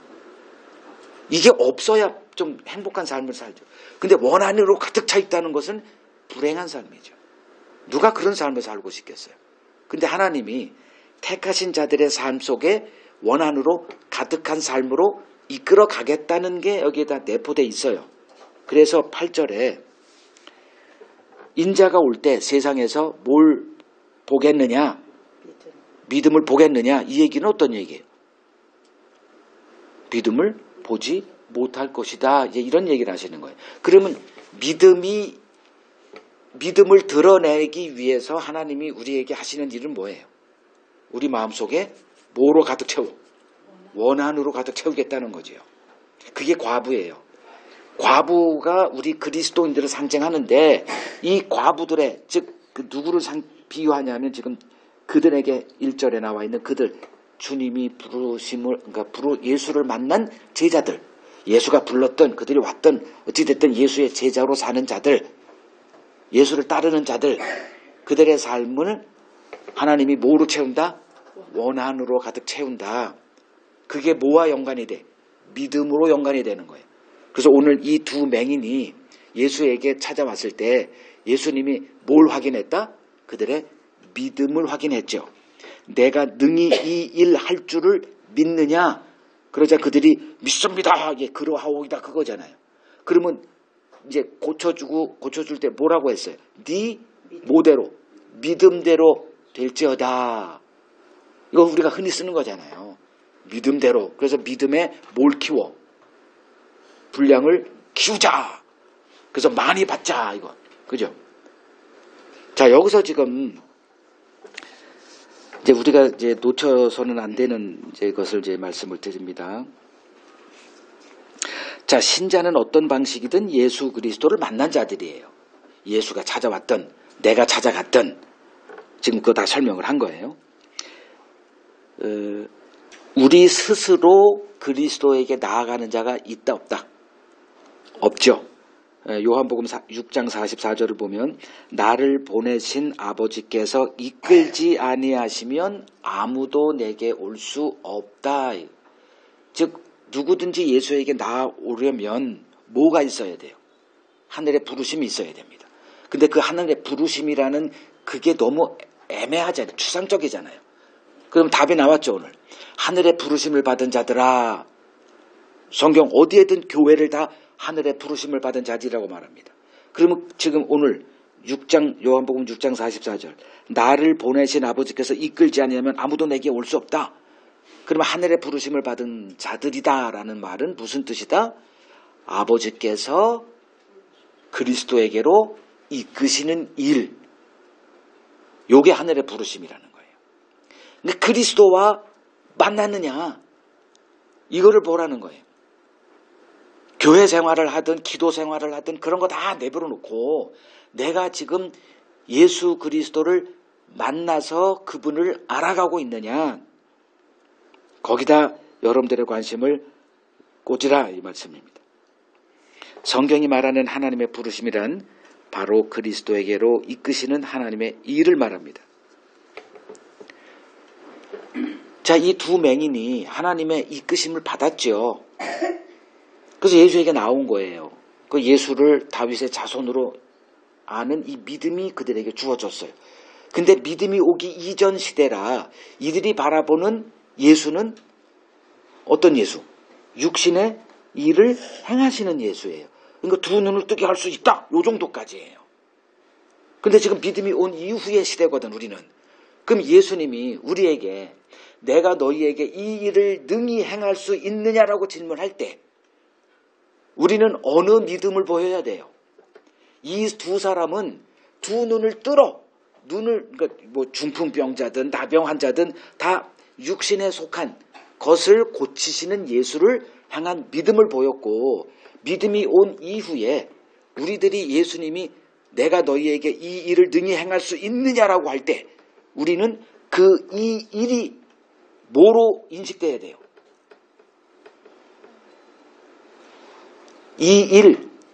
이게 없어야 좀 행복한 삶을 살죠. 근데 원한으로 가득 차 있다는 것은 불행한 삶이죠. 누가 그런 삶을 살고 싶겠어요? 근데 하나님이 택하신 자들의 삶 속에 원한으로 가득한 삶으로 이끌어 가겠다는 게 여기에다 내포되어 있어요. 그래서 8절에 인자가 올 때 세상에서 뭘 보겠느냐? 믿음을 보겠느냐? 이 얘기는 어떤 얘기예요? 믿음을 보지 못할 것이다. 이제 이런 얘기를 하시는 거예요. 그러면 믿음을 드러내기 위해서 하나님이 우리에게 하시는 일은 뭐예요? 우리 마음속에 뭐로 가득 채워? 원한으로 가득 채우겠다는 거죠. 그게 과부예요. 과부가 우리 그리스도인들을 상징하는데 이 과부들의 즉 누구를 비유하냐면 지금 그들에게 1절에 나와 있는 그들 주님이 부르심을 예수를 만난 제자들 예수가 불렀던 그들이 왔던 어찌됐든 예수의 제자로 사는 자들 예수를 따르는 자들 그들의 삶을 하나님이 뭐로 채운다? 원한으로 가득 채운다. 그게 뭐와 연관이 돼? 믿음으로 연관이 되는 거예요. 그래서 오늘 이 두 맹인이 예수에게 찾아왔을 때 예수님이 뭘 확인했다? 그들의 믿음을 확인했죠. 내가 능히 이 일 할 줄을 믿느냐? 그러자 그들이 믿습니다. 예, 그러하오이다 그거잖아요. 그러면 이제 고쳐줄 때 뭐라고 했어요? 네 모대로 믿음대로 될지어다. 이거 우리가 흔히 쓰는 거잖아요. 믿음대로. 그래서 믿음에 뭘 키워? 분량을 키우자. 그래서 많이 받자. 이거. 그죠? 자, 여기서 지금 이제 우리가 이제 놓쳐서는 안 되는 이제 것을 이제 말씀을 드립니다. 자, 신자는 어떤 방식이든 예수 그리스도를 만난 자들이에요. 예수가 찾아왔던, 내가 찾아갔던, 지금 그거 다 설명을 한 거예요. 우리 스스로 그리스도에게 나아가는 자가 있다 없다? 없죠. 요한복음 6장 44절을 보면 나를 보내신 아버지께서 이끌지 아니하시면 아무도 내게 올 수 없다. 즉 누구든지 예수에게 나아오려면 뭐가 있어야 돼요? 하늘의 부르심이 있어야 됩니다. 근데 그 하늘의 부르심이라는 그게 너무 애매하잖아요. 추상적이잖아요. 그럼 답이 나왔죠. 오늘 하늘의 부르심을 받은 자들아. 성경 어디에든 교회를 다 하늘의 부르심을 받은 자들이라고 말합니다. 그러면 지금 오늘 요한복음 6장 44절 나를 보내신 아버지께서 이끌지 아니하면 아무도 내게 올 수 없다. 그러면 하늘의 부르심을 받은 자들이다라는 말은 무슨 뜻이다? 아버지께서 그리스도에게로 이끄시는 일, 요게 하늘의 부르심이라는 거예요. 근데 그리스도와 만났느냐, 이거를 보라는 거예요. 교회 생활을 하든 기도 생활을 하든 그런 거 다 내버려 놓고 내가 지금 예수 그리스도를 만나서 그분을 알아가고 있느냐, 거기다 여러분들의 관심을 꽂으라, 이 말씀입니다. 성경이 말하는 하나님의 부르심이란 바로 그리스도에게로 이끄시는 하나님의 일을 말합니다. 자, 이 두 맹인이 하나님의 이끄심을 받았죠. 그래서 예수에게 나온 거예요. 그 예수를 다윗의 자손으로 아는 이 믿음이 그들에게 주어졌어요. 근데 믿음이 오기 이전 시대라 이들이 바라보는 예수는 어떤 예수? 육신의 일을 행하시는 예수예요. 그러니까 두 눈을 뜨게 할 수 있다, 요 정도까지예요. 근데 지금 믿음이 온 이후의 시대거든, 우리는. 그럼 예수님이 우리에게 내가 너희에게 이 일을 능히 행할 수 있느냐라고 질문할 때 우리는 어느 믿음을 보여야 돼요? 이 두 사람은 두 눈을 뜰어, 그러니까 뭐 중풍병자든 나병 환자든 다 육신에 속한 것을 고치시는 예수를 향한 믿음을 보였고, 믿음이 온 이후에 우리들이 예수님이 내가 너희에게 이 일을 능히 행할 수 있느냐라고 할 때 우리는 그 이 일이 뭐로 인식돼야 돼요? 이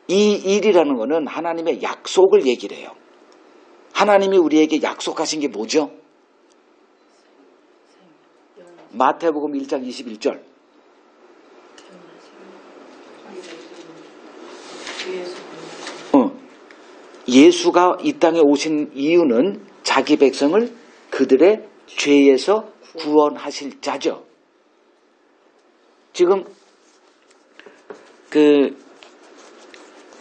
일이라는 것은 하나님의 약속을 얘기를 해요. 하나님이 우리에게 약속하신 게 뭐죠? 마태복음 1장 21절. 예수가 이 땅에 오신 이유는 자기 백성을 그들의 죄에서 구원하실 자죠. 지금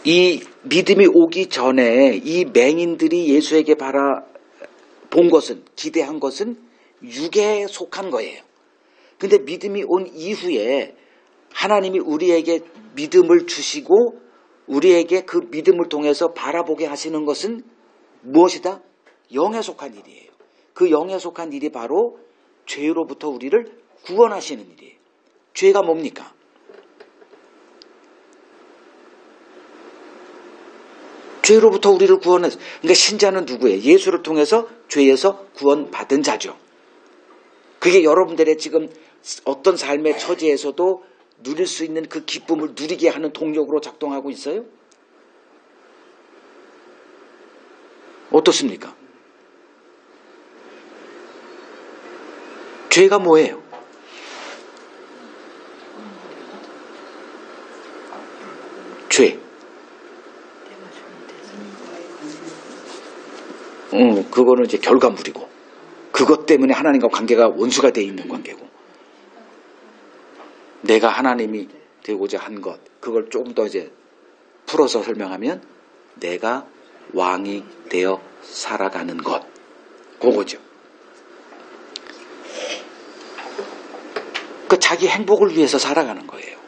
이 믿음이 오기 전에 이 맹인들이 예수에게 바라본 것은, 기대한 것은 육에 속한 거예요. 근데 믿음이 온 이후에 하나님이 우리에게 믿음을 주시고 우리에게 그 믿음을 통해서 바라보게 하시는 것은 무엇이다? 영에 속한 일이에요. 그 영에 속한 일이 바로 죄로부터 우리를 구원하시는 일이에요. 죄가 뭡니까? 죄로부터 우리를 구원해서, 그러니까 신자는 누구예요? 예수를 통해서 죄에서 구원받은 자죠. 그게 여러분들의 지금 어떤 삶의 처지에서도 누릴 수 있는 그 기쁨을 누리게 하는 동력으로 작동하고 있어요? 어떻습니까? 죄가 뭐예요? 죄. 그거는 이제 결과물이고, 그것 때문에 하나님과 관계가 원수가 돼 있는 관계고, 내가 하나님이 되고자 한 것, 그걸 조금 더 이제 풀어서 설명하면 내가 왕이 되어 살아가는 것, 그거죠. 그 자기 행복을 위해서 살아가는 거예요.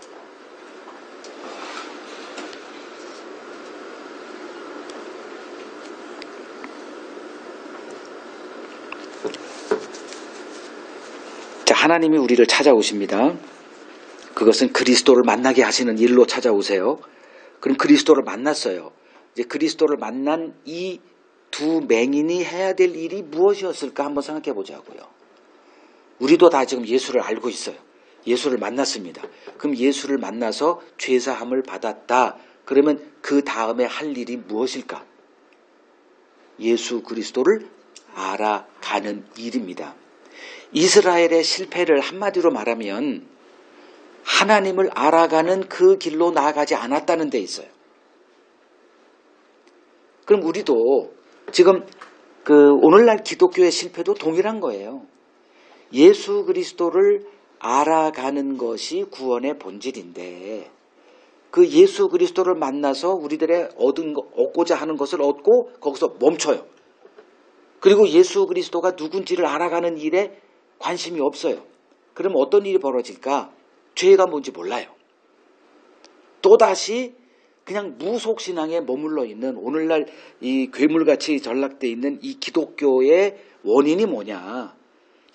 자, 하나님이 우리를 찾아오십니다. 그것은 그리스도를 만나게 하시는 일로 찾아오세요. 그럼 그리스도를 만났어요. 이제 그리스도를 만난 이 두 맹인이 해야 될 일이 무엇이었을까 한번 생각해 보자고요. 우리도 다 지금 예수를 알고 있어요. 예수를 만났습니다. 그럼 예수를 만나서 죄사함을 받았다. 그러면 그 다음에 할 일이 무엇일까? 예수 그리스도를 알아가는 일입니다. 이스라엘의 실패를 한마디로 말하면 하나님을 알아가는 그 길로 나아가지 않았다는 데 있어요. 그럼 우리도 지금 오늘날 기독교의 실패도 동일한 거예요. 예수 그리스도를 알아가는 것이 구원의 본질인데 그 예수 그리스도를 만나서 우리들의 얻고자 하는 것을 얻고 거기서 멈춰요. 그리고 예수 그리스도가 누군지를 알아가는 일에 관심이 없어요. 그럼 어떤 일이 벌어질까? 죄가 뭔지 몰라요. 또다시 그냥 무속신앙에 머물러 있는 오늘날 이 괴물같이 전락되어 있는 이 기독교의 원인이 뭐냐?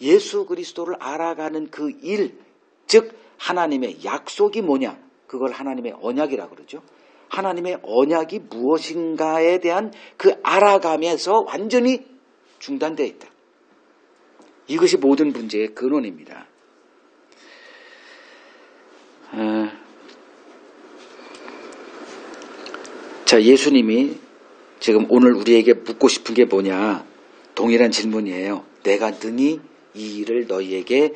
예수 그리스도를 알아가는 그 일, 즉 하나님의 약속이 뭐냐? 그걸 하나님의 언약이라고 그러죠. 하나님의 언약이 무엇인가에 대한 그 알아감에서 완전히 중단되어 있다. 이것이 모든 문제의 근원입니다. 자, 예수님이 지금 오늘 우리에게 묻고 싶은 게 뭐냐? 동일한 질문이에요. 내가 능히 이 일을 너희에게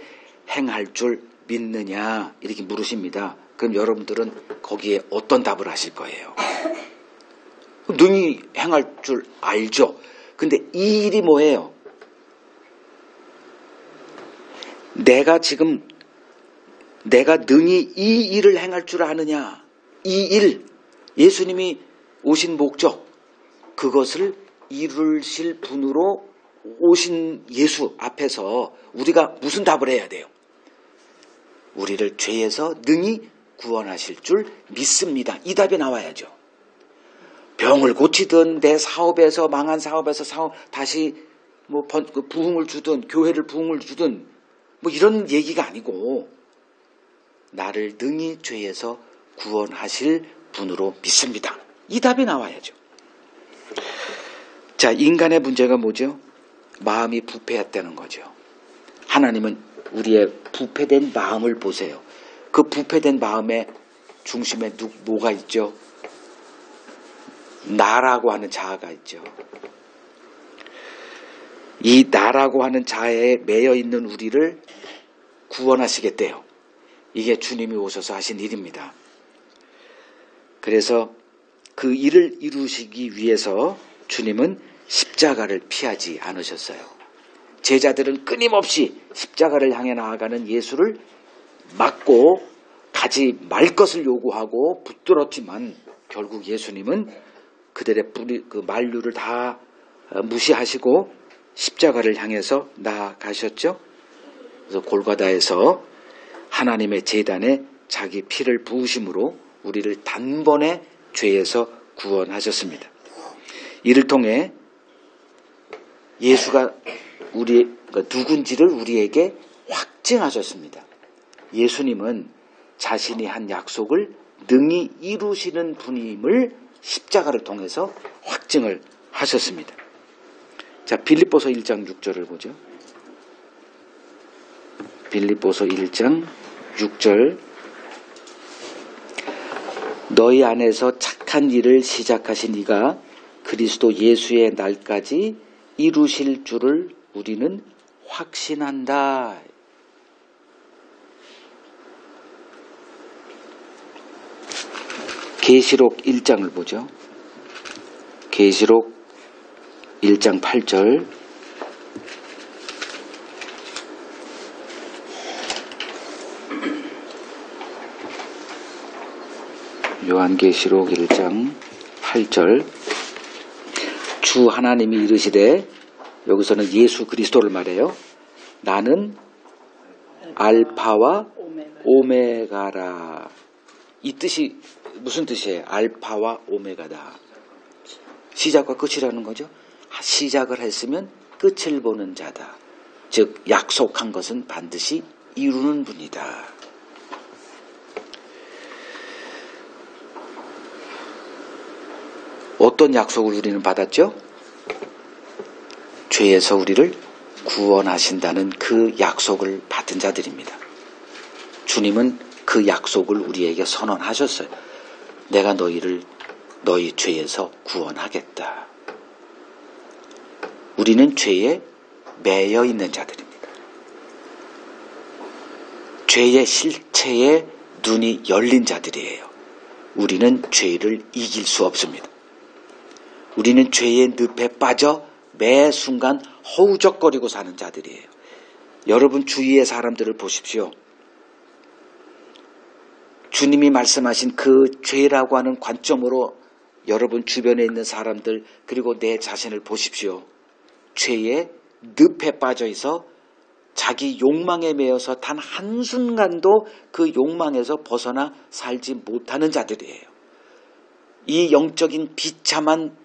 행할 줄 믿느냐? 이렇게 물으십니다. 그럼 여러분들은 거기에 어떤 답을 하실 거예요? 능히 행할 줄 알죠. 근데 이 일이 뭐예요? 내가 능히 이 일을 행할 줄 아느냐? 이 일, 예수님이 오신 목적, 그것을 이루실 분으로 오신 예수 앞에서 우리가 무슨 답을 해야 돼요? 우리를 죄에서 능히 구원하실 줄 믿습니다. 이 답이 나와야죠. 병을 고치든 내 사업에서 망한 사업에서 다시 부흥을 주든 교회를 부흥을 주든 이런 얘기가 아니고 나를 능히 죄에서 구원하실 분으로 믿습니다. 이 답이 나와야죠. 자, 인간의 문제가 뭐죠? 마음이 부패했다는 거죠. 하나님은 우리의 부패된 마음을 보세요. 그 부패된 마음의 중심에 뭐가 있죠? 나라고 하는 자아가 있죠. 이 나라고 하는 자아에 매여 있는 우리를 구원하시겠대요. 이게 주님이 오셔서 하신 일입니다. 그래서 그 일을 이루시기 위해서 주님은 십자가를 피하지 않으셨어요. 제자들은 끊임없이 십자가를 향해 나아가는 예수를 막고 가지 말 것을 요구하고 붙들었지만 결국 예수님은 그들의 그 만류를 다 무시하시고 십자가를 향해서 나아가셨죠. 그래서 골고다에서 하나님의 제단에 자기 피를 부으심으로 우리를 단번에 죄에서 구원하셨습니다. 이를 통해 예수가 누군지를 우리에게 확증하셨습니다. 예수님은 자신이 한 약속을 능히 이루시는 분임을 십자가를 통해서 확증을 하셨습니다. 자, 빌립보서 1장 6절을 보죠. 빌립보서 1장 6절. 너희 안에서 착한 일을 시작하신 이가 그리스도 예수의 날까지 이루실 줄을 우리는 확신한다. 계시록 1장을 보죠. 계시록 1장 8절. 요한계시록 1장 8절. 주 하나님이 이르시되, 여기서는 예수 그리스도를 말해요. 나는 알파와 오메가라. 이 뜻이 무슨 뜻이에요? 알파와 오메가다. 시작과 끝이라는 거죠. 시작을 했으면 끝을 보는 자다. 즉 약속한 것은 반드시 이루는 분이다. 어떤 약속을 우리는 받았죠? 죄에서 우리를 구원하신다는 그 약속을 받은 자들입니다. 주님은 그 약속을 우리에게 선언하셨어요. 내가 너희 죄에서 구원하겠다. 우리는 죄에 매여 있는 자들입니다. 죄의 실체에 눈이 열린 자들이에요. 우리는 죄를 이길 수 없습니다. 우리는 죄의 늪에 빠져 매 순간 허우적거리고 사는 자들이에요. 여러분 주위의 사람들을 보십시오. 주님이 말씀하신 그 죄라고 하는 관점으로 여러분 주변에 있는 사람들 그리고 내 자신을 보십시오. 죄의 늪에 빠져 있어 자기 욕망에 매여서 단 한순간도 그 욕망에서 벗어나 살지 못하는 자들이에요. 이 영적인 비참한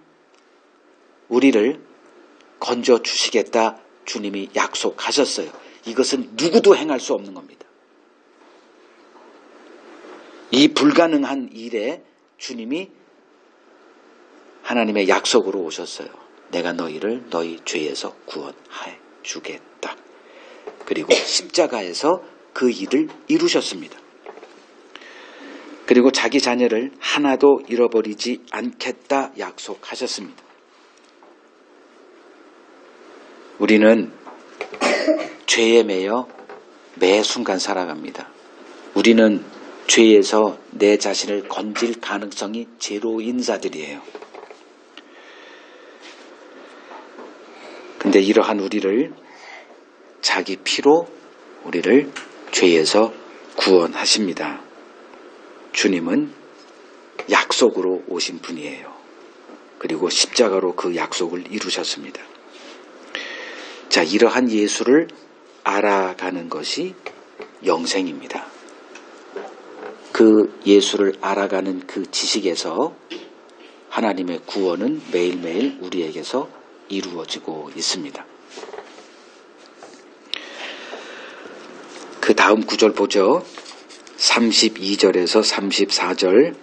우리를 건져주시겠다 주님이 약속하셨어요. 이것은 누구도 행할 수 없는 겁니다. 이 불가능한 일에 주님이 하나님의 약속으로 오셨어요. 내가 너희를 너희 죄에서 구원해 주겠다. 그리고 십자가에서 그 일을 이루셨습니다. 그리고 자기 자녀를 하나도 잃어버리지 않겠다 약속하셨습니다. 우리는 죄에 매여 매 순간 살아갑니다. 우리는 죄에서 내 자신을 건질 가능성이 제로인 자들이에요. 근데 이러한 우리를 자기 피로 우리를 죄에서 구원하십니다. 주님은 약속으로 오신 분이에요. 그리고 십자가로 그 약속을 이루셨습니다. 자, 이러한 예수를 알아가는 것이 영생입니다. 그 예수를 알아가는 그 지식에서 하나님의 구원은 매일매일 우리에게서 이루어지고 있습니다. 그 다음 구절 보죠. 32절에서 34절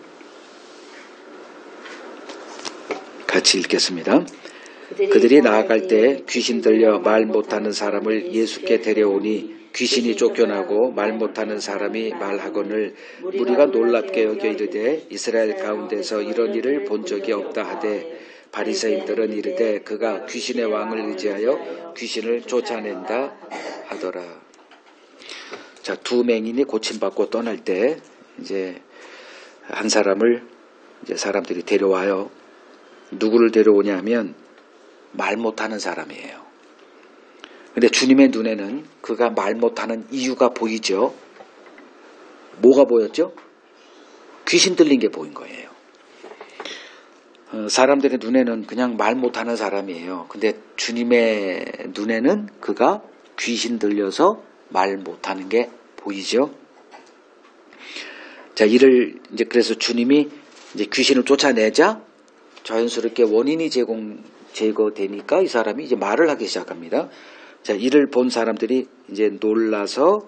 같이 읽겠습니다. 그들이 나아갈 때 귀신 들려 말 못하는 사람을 예수께 데려오니 귀신이 쫓겨나고 말 못하는 사람이 말하거늘 무리가 놀랍게 여겨 이르되 이스라엘 가운데서 이런 일을 본 적이 없다 하되 바리새인들은 이르되 그가 귀신의 왕을 의지하여 귀신을 쫓아낸다 하더라. 자, 두 맹인이 고침받고 떠날 때 이제 한 사람을 이제 사람들이 데려와요. 누구를 데려오냐면 말 못하는 사람이에요. 근데 주님의 눈에는 그가 말 못하는 이유가 보이죠. 뭐가 보였죠? 귀신 들린 게 보인 거예요. 사람들의 눈에는 그냥 말 못하는 사람이에요. 근데 주님의 눈에는 그가 귀신 들려서 말 못하는 게 보이죠. 자, 이를 이제 그래서 주님이 이제 귀신을 쫓아내자 자연스럽게 원인이 제거되니까 이 사람이 이제 말을 하기 시작합니다. 자, 이를 본 사람들이 이제 놀라서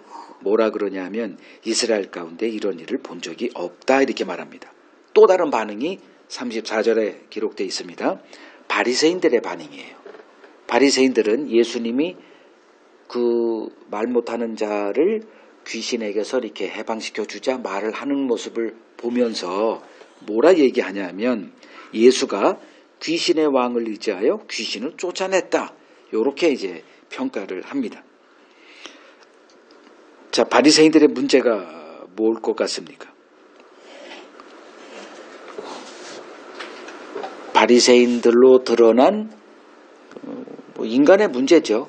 뭐라 그러냐면 이스라엘 가운데 이런 일을 본 적이 없다 이렇게 말합니다. 또 다른 반응이 34절에 기록되어 있습니다. 바리새인들의 반응이에요. 바리새인들은 예수님이 그 말 못하는 자를 귀신에게서 이렇게 해방시켜 주자 말을 하는 모습을 보면서 뭐라 얘기하냐면 예수가 귀신의 왕을 의지하여 귀신을 쫓아냈다. 이렇게 이제 평가를 합니다. 자, 바리새인들의 문제가 뭘 것 같습니까? 바리새인들로 드러난 인간의 문제죠.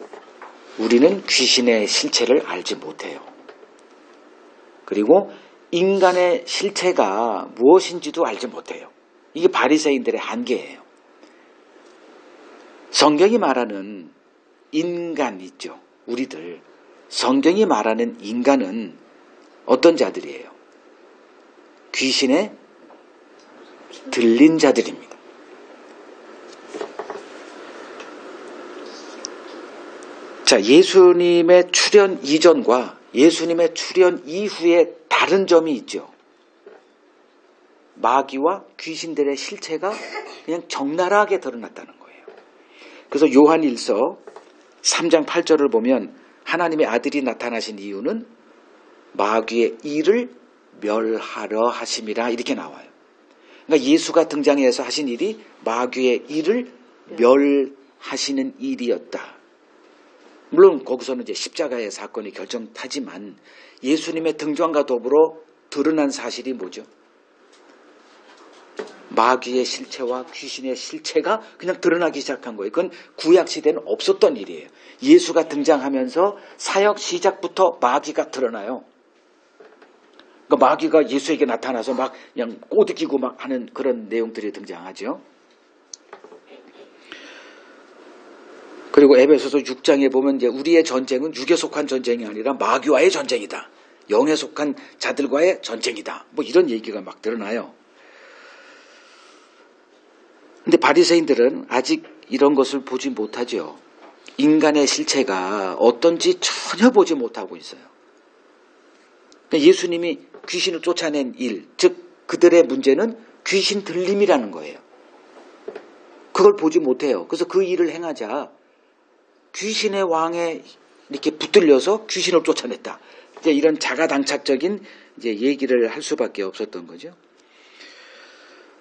우리는 귀신의 실체를 알지 못해요. 그리고 인간의 실체가 무엇인지도 알지 못해요. 이게 바리새인들의 한계예요. 성경이 말하는 인간 있죠. 우리들. 성경이 말하는 인간은 어떤 자들이에요? 귀신에 들린 자들입니다. 자, 예수님의 출현 이전과 예수님의 출현 이후에 다른 점이 있죠. 마귀와 귀신들의 실체가 그냥 적나라하게 드러났다는 거예요. 그래서 요한 1서 3장 8절을 보면 하나님의 아들이 나타나신 이유는 마귀의 일을 멸하려 하심이라 이렇게 나와요. 그러니까 예수가 등장해서 하신 일이 마귀의 일을 멸하시는 일이었다. 물론 거기서는 이제 십자가의 사건이 결정타지만 예수님의 등장과 더불어 드러난 사실이 뭐죠? 마귀의 실체와 귀신의 실체가 그냥 드러나기 시작한 거예요. 그건 구약 시대는 없었던 일이에요. 예수가 등장하면서 사역 시작부터 마귀가 드러나요. 그러니까 마귀가 예수에게 나타나서 막 그냥 꼬드기고 막 하는 그런 내용들이 등장하죠. 그리고 에베소서 6장에 보면 이제 우리의 전쟁은 육에 속한 전쟁이 아니라 마귀와의 전쟁이다. 영에 속한 자들과의 전쟁이다. 뭐 이런 얘기가 막 드러나요. 근데 바리새인들은 아직 이런 것을 보지 못하죠. 인간의 실체가 어떤지 전혀 보지 못하고 있어요. 예수님이 귀신을 쫓아낸 일, 즉 그들의 문제는 귀신 들림이라는 거예요. 그걸 보지 못해요. 그래서 그 일을 행하자 귀신의 왕에 이렇게 붙들려서 귀신을 쫓아냈다. 이제 이런 자가당착적인 이제 얘기를 할 수밖에 없었던 거죠.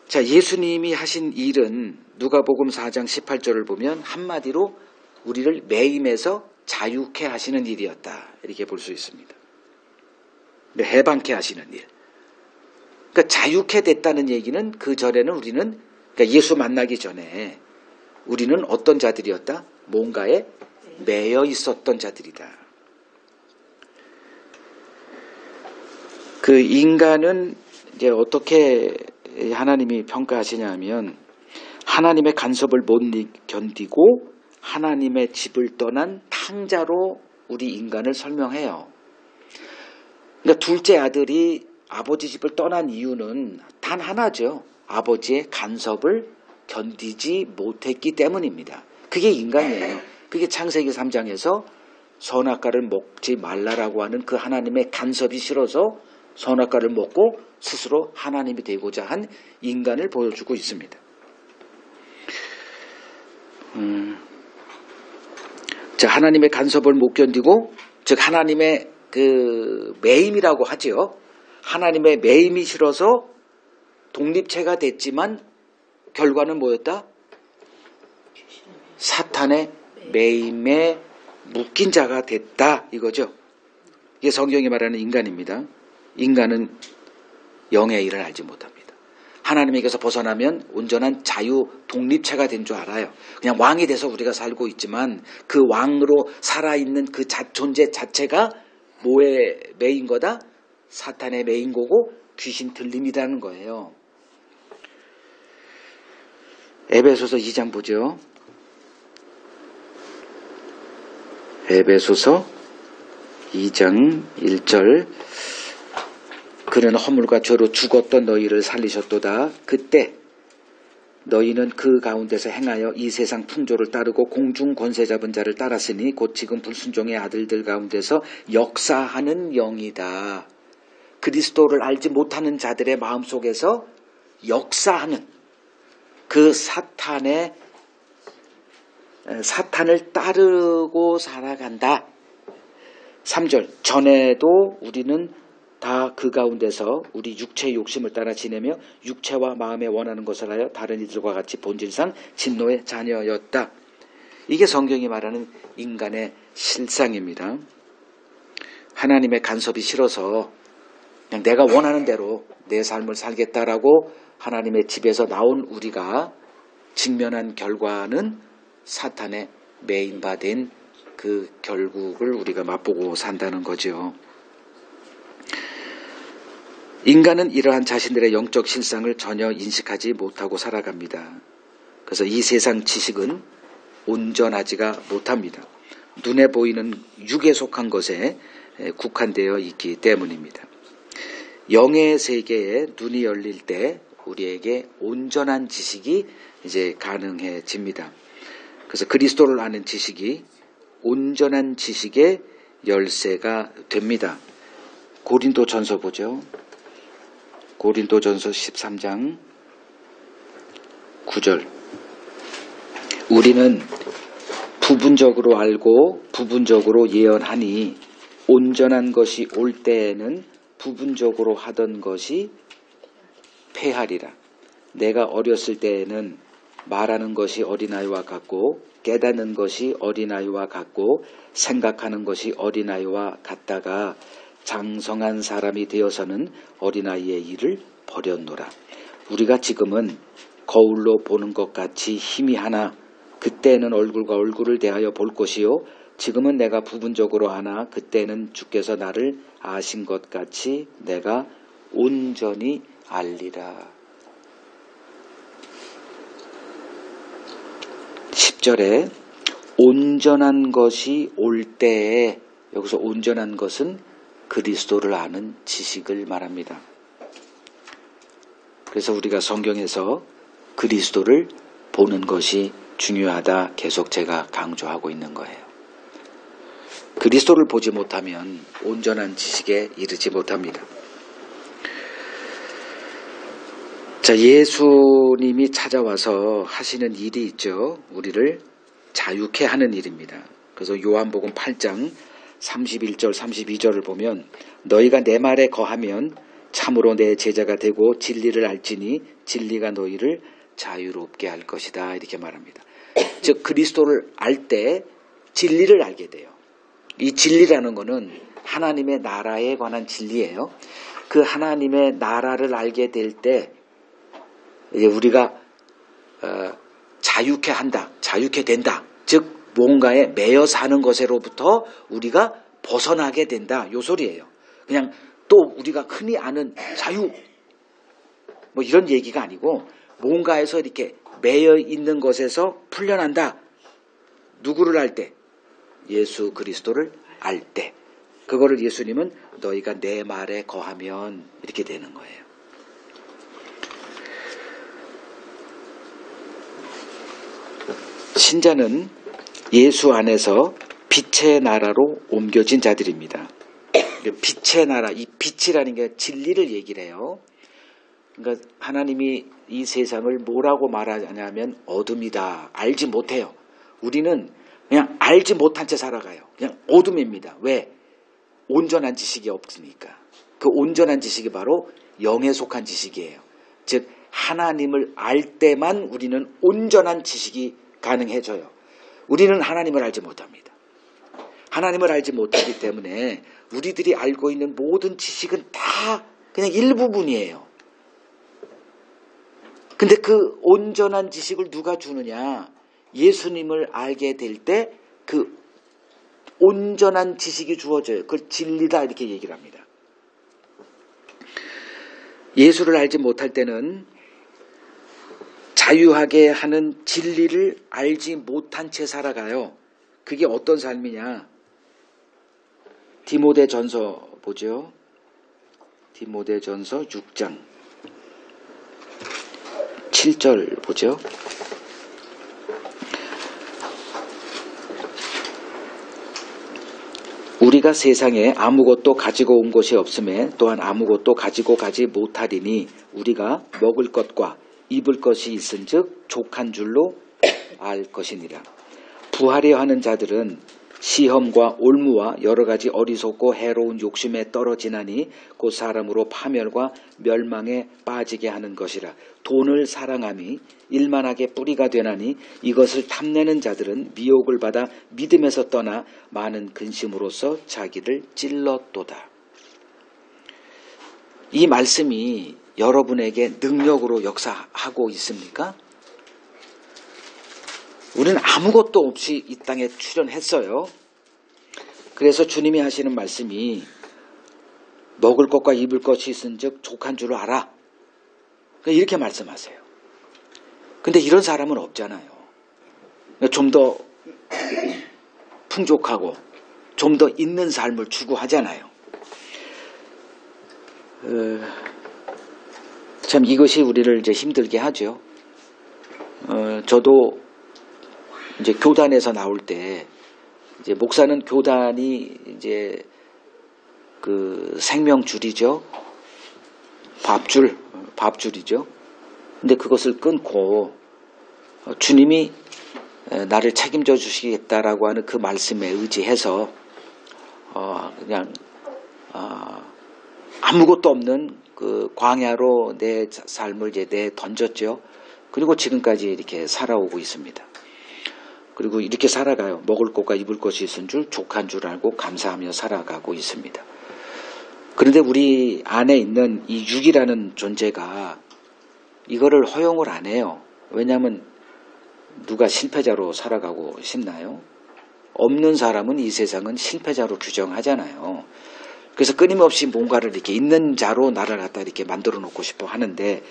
자, 예수님이 하신 일은 누가복음 4장 18절을 보면 한마디로 우리를 매임에서 자유케 하시는 일이었다. 이렇게 볼 수 있습니다. 해방케 하시는 일. 그러니까 자유케 됐다는 얘기는 그 전에는 우리는 그러니까 예수 만나기 전에 우리는 어떤 자들이었다? 뭔가에 매여 있었던 자들이다. 그 인간은 이제 어떻게 하나님이 평가하시냐 하면 하나님의 간섭을 못 견디고 하나님의 집을 떠난 탕자로 우리 인간을 설명해요. 그러니까 둘째 아들이 아버지 집을 떠난 이유는 단 하나죠. 아버지의 간섭을 견디지 못했기 때문입니다. 그게 인간이에요. 그게 창세기 3장에서 선악과를 먹지 말라라고 하는 그 하나님의 간섭이 싫어서 선악과를 먹고 스스로 하나님이 되고자 한 인간을 보여주고 있습니다. 자, 하나님의 간섭을 못 견디고, 즉 하나님의 그 매임이라고 하죠. 하나님의 매임이 싫어서 독립체가 됐지만 결과는 뭐였다? 사탄의 매임에 묶인 자가 됐다 이거죠. 이게 성경이 말하는 인간입니다. 인간은 영의 일을 알지 못합니다. 하나님에게서 벗어나면 온전한 자유 독립체가 된 줄 알아요. 그냥 왕이 돼서 우리가 살고 있지만 그 왕으로 살아있는 그 존재 자체가 뭐에 매인 거다? 사탄의 매인 거고 귀신 들림이라는 거예요. 에베소서 2장 보죠. 에베소서 2장 1절 그는 허물과 죄로 죽었던 너희를 살리셨도다. 그때 너희는 그 가운데서 행하여 이 세상 풍조를 따르고 공중 권세 잡은 자를 따랐으니 곧 지금 불순종의 아들들 가운데서 역사하는 영이다. 그리스도를 알지 못하는 자들의 마음속에서 역사하는 그 사탄을 따르고 살아간다. 3절 전에도 우리는 다 그 가운데서 우리 육체의 욕심을 따라 지내며 육체와 마음에 원하는 것을 하여 다른 이들과 같이 본질상 진노의 자녀였다. 이게 성경이 말하는 인간의 실상입니다. 하나님의 간섭이 싫어서 그냥 내가 원하는 대로 내 삶을 살겠다라고 하나님의 집에서 나온 우리가 직면한 결과는 사탄의 매인받은 그 결국을 우리가 맛보고 산다는 거죠. 인간은 이러한 자신들의 영적 실상을 전혀 인식하지 못하고 살아갑니다. 그래서 이 세상 지식은 온전하지가 못합니다. 눈에 보이는 육에 속한 것에 국한되어 있기 때문입니다. 영의 세계에 눈이 열릴 때 우리에게 온전한 지식이 이제 가능해집니다. 그래서 그리스도를 아는 지식이 온전한 지식의 열쇠가 됩니다. 고린도전서 보죠. 고린도전서 13장 9절 우리는 부분적으로 알고 부분적으로 예언하니 온전한 것이 올 때에는 부분적으로 하던 것이 패하리라. 내가 어렸을 때에는 말하는 것이 어린아이와 같고 깨닫는 것이 어린아이와 같고 생각하는 것이 어린아이와 같다가 장성한 사람이 되어서는 어린아이의 일을 버렸노라. 우리가 지금은 거울로 보는 것 같이 희미하나 그때는 얼굴과 얼굴을 대하여 볼 것이요 지금은 내가 부분적으로 하나 그때는 주께서 나를 아신 것 같이 내가 온전히 알리라. 10절에 온전한 것이 올 때에, 여기서 온전한 것은 그리스도를 아는 지식을 말합니다. 그래서 우리가 성경에서 그리스도를 보는 것이 중요하다 계속 제가 강조하고 있는 거예요. 그리스도를 보지 못하면 온전한 지식에 이르지 못합니다. 자, 예수님이 찾아와서 하시는 일이 있죠. 우리를 자유케 하는 일입니다. 그래서 요한복음 8장 31절 32절을 보면 너희가 내 말에 거하면 참으로 내 제자가 되고 진리를 알지니 진리가 너희를 자유롭게 할 것이다 이렇게 말합니다. 즉 그리스도를 알 때 진리를 알게 돼요. 이 진리라는 것은 하나님의 나라에 관한 진리예요. 그 하나님의 나라를 알게 될 때 이제 우리가 자유케 한다, 자유케 된다. 즉 뭔가에 매여 사는 것으로부터 우리가 벗어나게 된다. 요 소리예요. 그냥 또 우리가 흔히 아는 자유 뭐 이런 얘기가 아니고 뭔가에서 이렇게 매여 있는 것에서 풀려난다. 누구를 알 때? 예수 그리스도를 알 때. 그거를 예수님은 너희가 내 말에 거하면 이렇게 되는 거예요. 신자는 예수 안에서 빛의 나라로 옮겨진 자들입니다. 빛의 나라, 이 빛이라는 게 진리를 얘기를 해요. 그러니까 하나님이 이 세상을 뭐라고 말하냐면 어둠이다. 알지 못해요. 우리는 그냥 알지 못한 채 살아가요. 그냥 어둠입니다. 왜? 온전한 지식이 없으니까. 그 온전한 지식이 바로 영에 속한 지식이에요. 즉 하나님을 알 때만 우리는 온전한 지식이 가능해져요. 우리는 하나님을 알지 못합니다. 하나님을 알지 못하기 때문에 우리들이 알고 있는 모든 지식은 다 그냥 일부분이에요. 근데 그 온전한 지식을 누가 주느냐? 예수님을 알게 될 때 그 온전한 지식이 주어져요. 그걸 진리다 이렇게 얘기를 합니다. 예수를 알지 못할 때는 자유하게 하는 진리를 알지 못한 채 살아가요. 그게 어떤 삶이냐? 디모데전서 보죠. 디모데전서 6장 7절 보죠. 우리가 세상에 아무것도 가지고 온 것이 없음에 또한 아무것도 가지고 가지 못하리니 우리가 먹을 것과 입을 것이 있은즉 족한 줄로 알 것이니라. 부하려 하는 자들은 시험과 올무와 여러 가지 어리석고 해로운 욕심에 떨어지나니 곧 사람으로 파멸과 멸망에 빠지게 하는 것이라. 돈을 사랑함이 일만하게 뿌리가 되나니 이것을 탐내는 자들은 미혹을 받아 믿음에서 떠나 많은 근심으로써 자기를 찔렀도다. 이 말씀이 여러분에게 능력으로 역사하고 있습니까? 우리는 아무것도 없이 이 땅에 출현했어요. 그래서 주님이 하시는 말씀이 먹을 것과 입을 것이 있은즉 족한 줄 알아. 이렇게 말씀하세요. 근데 이런 사람은 없잖아요. 좀 더 풍족하고 좀 더 있는 삶을 추구하잖아요. 참 이것이 우리를 이제 힘들게 하죠. 저도 이제 교단에서 나올 때 이제 목사는 교단이 이제 그 생명줄이죠. 밥줄이죠. 근데 그것을 끊고 주님이 나를 책임져 주시겠다라고 하는 그 말씀에 의지해서 그냥 아무것도 없는 그 광야로 내 삶을 이제 던졌죠. 그리고 지금까지 이렇게 살아오고 있습니다. 그리고 이렇게 살아가요. 먹을 것과 입을 것이 있은 줄 족한 줄 알고 감사하며 살아가고 있습니다. 그런데 우리 안에 있는 이 육이라는 존재가 이거를 허용을 안 해요. 왜냐하면 누가 실패자로 살아가고 싶나요? 없는 사람은 이 세상은 실패자로 규정하잖아요. 그래서 끊임없이 뭔가를 이렇게 있는 자로 나를 갖다 이렇게 만들어 놓고 싶어 하는데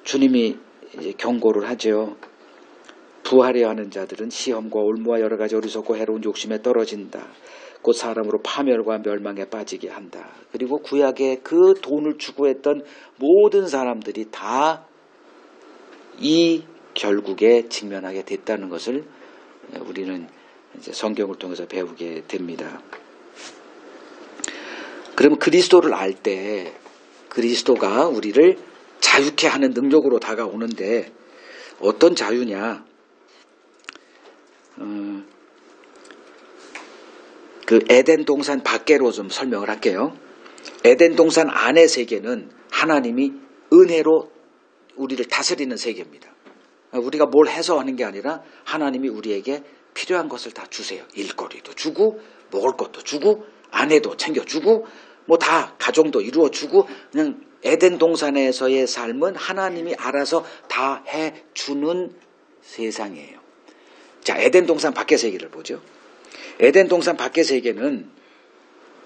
주님이 이제 경고를 하죠. 부하려 하는 자들은 시험과 올무와 여러 가지 어리석고 해로운 욕심에 떨어진다. 곧 사람으로 파멸과 멸망에 빠지게 한다. 그리고 구약에 그 돈을 추구했던 모든 사람들이 다 이 결국에 직면하게 됐다는 것을 우리는 이제 성경을 통해서 배우게 됩니다. 그럼 그리스도를 알 때 그리스도가 우리를 자유케 하는 능력으로 다가오는데 어떤 자유냐? 그 에덴 동산 밖으로 좀 설명을 할게요. 에덴 동산 안의 세계는 하나님이 은혜로 우리를 다스리는 세계입니다. 우리가 뭘 해서 하는 게 아니라 하나님이 우리에게 필요한 것을 다 주세요. 일거리도 주고 먹을 것도 주고 아내도 챙겨주고 뭐 다 가정도 이루어주고 그냥 에덴 동산에서의 삶은 하나님이 알아서 다 해주는 세상이에요. 자, 에덴 동산 밖의 세계를 보죠. 에덴 동산 밖의 세계는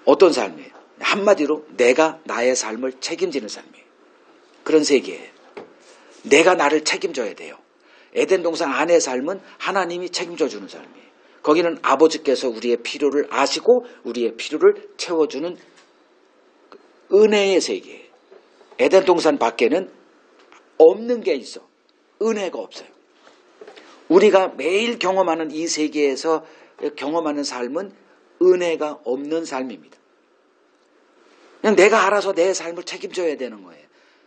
어떤 삶이에요? 한마디로 내가 나의 삶을 책임지는 삶이에요. 그런 세계예요. 내가 나를 책임져야 돼요. 에덴 동산 안의 삶은 하나님이 책임져 주는 삶이에요. 거기는 아버지께서 우리의 필요를 아시고 우리의 필요를 채워주는 은혜의 세계예요. 에덴 동산 밖에는 없는 게 있어. 은혜가 없어요. 우리가 매일 경험하는 이 세계에서 경험하는 삶은 은혜가 없는 삶입니다. 그냥 내가 알아서 내 삶을 책임져야 되는 거예요.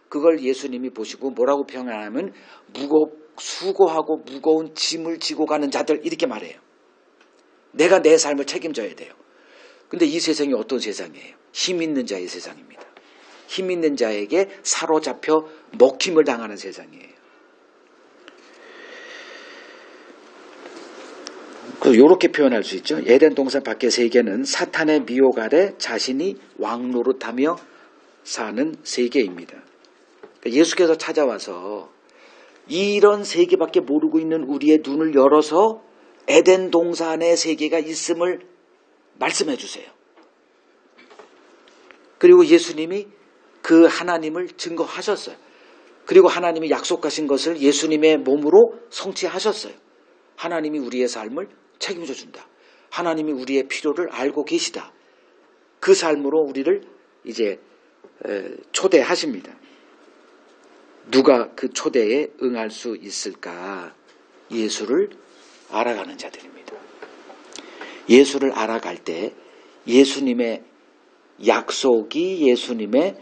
그걸 예수님이 보시고 뭐라고 표현하냐면 수고하고 무거운 짐을 지고 가는 자들 이렇게 말해요. 내가 내 삶을 책임져야 돼요. 근데 이 세상이 어떤 세상이에요? 힘 있는 자의 세상입니다. 힘 있는 자에게 사로잡혀 먹힘을 당하는 세상이에요. 이렇게 표현할 수 있죠. 에덴 동산 밖의 세계는 사탄의 미혹 아래 자신이 왕노릇하며 사는 세계입니다. 예수께서 찾아와서 이런 세계밖에 모르고 있는 우리의 눈을 열어서 에덴 동산의 세계가 있음을 말씀해 주세요. 그리고 예수님이 그 하나님을 증거하셨어요. 그리고 하나님이 약속하신 것을 예수님의 몸으로 성취하셨어요. 하나님이 우리의 삶을 책임져 준다. 하나님이 우리의 필요를 알고 계시다. 그 삶으로 우리를 이제 초대하십니다. 누가 그 초대에 응할 수 있을까? 예수를 알아가는 자들입니다. 예수를 알아갈 때 예수님의 약속이 예수님은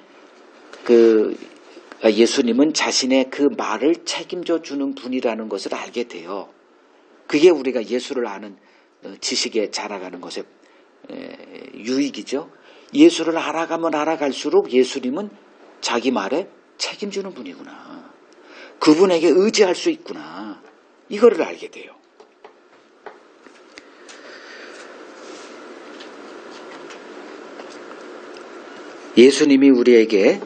자신의 그 말을 책임져 주는 분이라는 것을 알게 돼요. 그게 우리가 예수를 아는 지식에 자라가는 것의 유익이죠. 예수를 알아가면 알아갈수록 예수님은 자기 말에 책임지는 분이구나. 그분에게 의지할 수 있구나. 이거를 알게 돼요. 예수님이 우리에게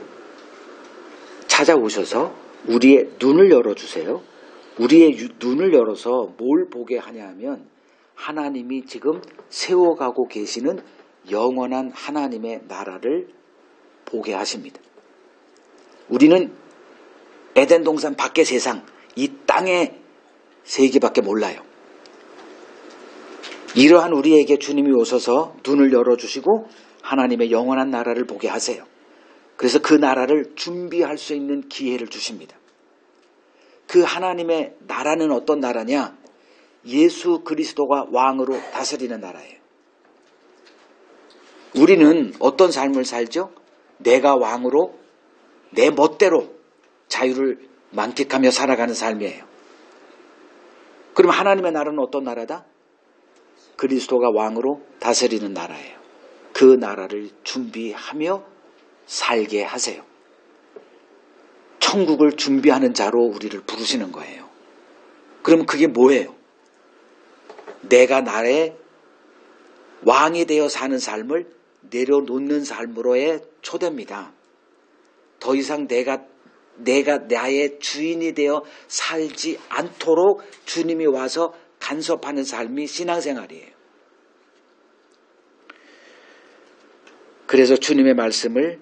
찾아오셔서 우리의 눈을 열어주세요. 우리의 눈을 열어서 뭘 보게 하냐 하면 하나님이 지금 세워가고 계시는 영원한 하나님의 나라를 보게 하십니다. 우리는 에덴 동산 밖의 세상, 이 땅의 세계밖에 몰라요. 이러한 우리에게 주님이 오셔서 눈을 열어주시고 하나님의 영원한 나라를 보게 하세요. 그래서 그 나라를 준비할 수 있는 기회를 주십니다. 그 하나님의 나라는 어떤 나라냐? 예수 그리스도가 왕으로 다스리는 나라예요. 우리는 어떤 삶을 살죠? 내가 왕으로 내 멋대로 자유를 만끽하며 살아가는 삶이에요. 그럼 하나님의 나라는 어떤 나라다? 그리스도가 왕으로 다스리는 나라예요. 그 나라를 준비하며 살게 하세요. 천국을 준비하는 자로 우리를 부르시는 거예요. 그럼 그게 뭐예요? 내가 나의 왕이 되어 사는 삶을 내려놓는 삶으로의 초대입니다. 더 이상 내가 나의 주인이 되어 살지 않도록 주님이 와서 간섭하는 삶이 신앙생활이에요. 그래서 주님의 말씀을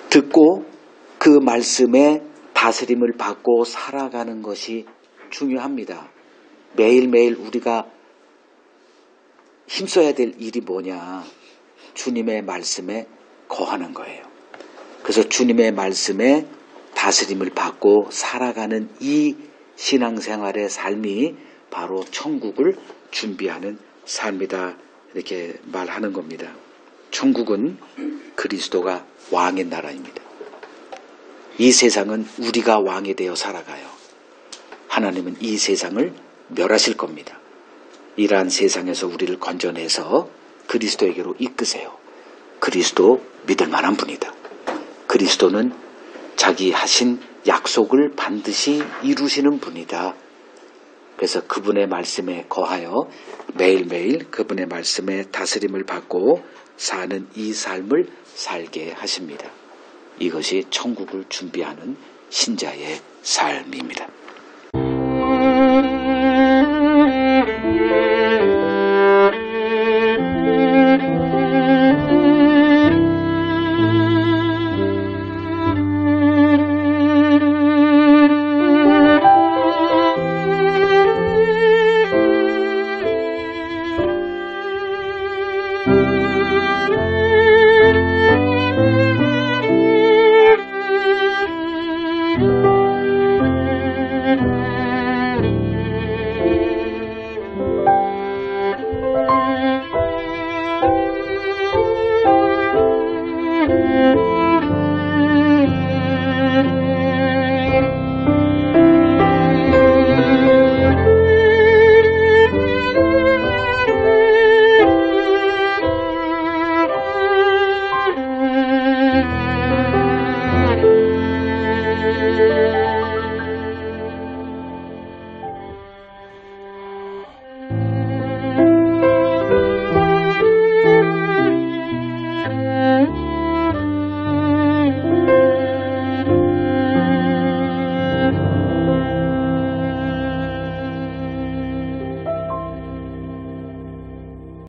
듣고 그 말씀에 다스림을 받고 살아가는 것이 중요합니다. 매일매일 우리가 힘써야 될 일이 뭐냐? 주님의 말씀에 거하는 거예요. 그래서 주님의 말씀에 다스림을 받고 살아가는 이 신앙생활의 삶이 바로 천국을 준비하는 삶이다, 이렇게 말하는 겁니다. 천국은 그리스도가 왕의 나라입니다. 이 세상은 우리가 왕이 되어 살아가요. 하나님은 이 세상을 멸하실 겁니다. 이러한 세상에서 우리를 건져내서 그리스도에게로 이끄세요. 그리스도 믿을 만한 분이다. 그리스도는 자기 하신 약속을 반드시 이루시는 분이다. 그래서 그분의 말씀에 거하여 매일매일 그분의 말씀에 다스림을 받고 사는 이 삶을 살게 하십니다. 이것이 천국을 준비하는 신자의 삶입니다.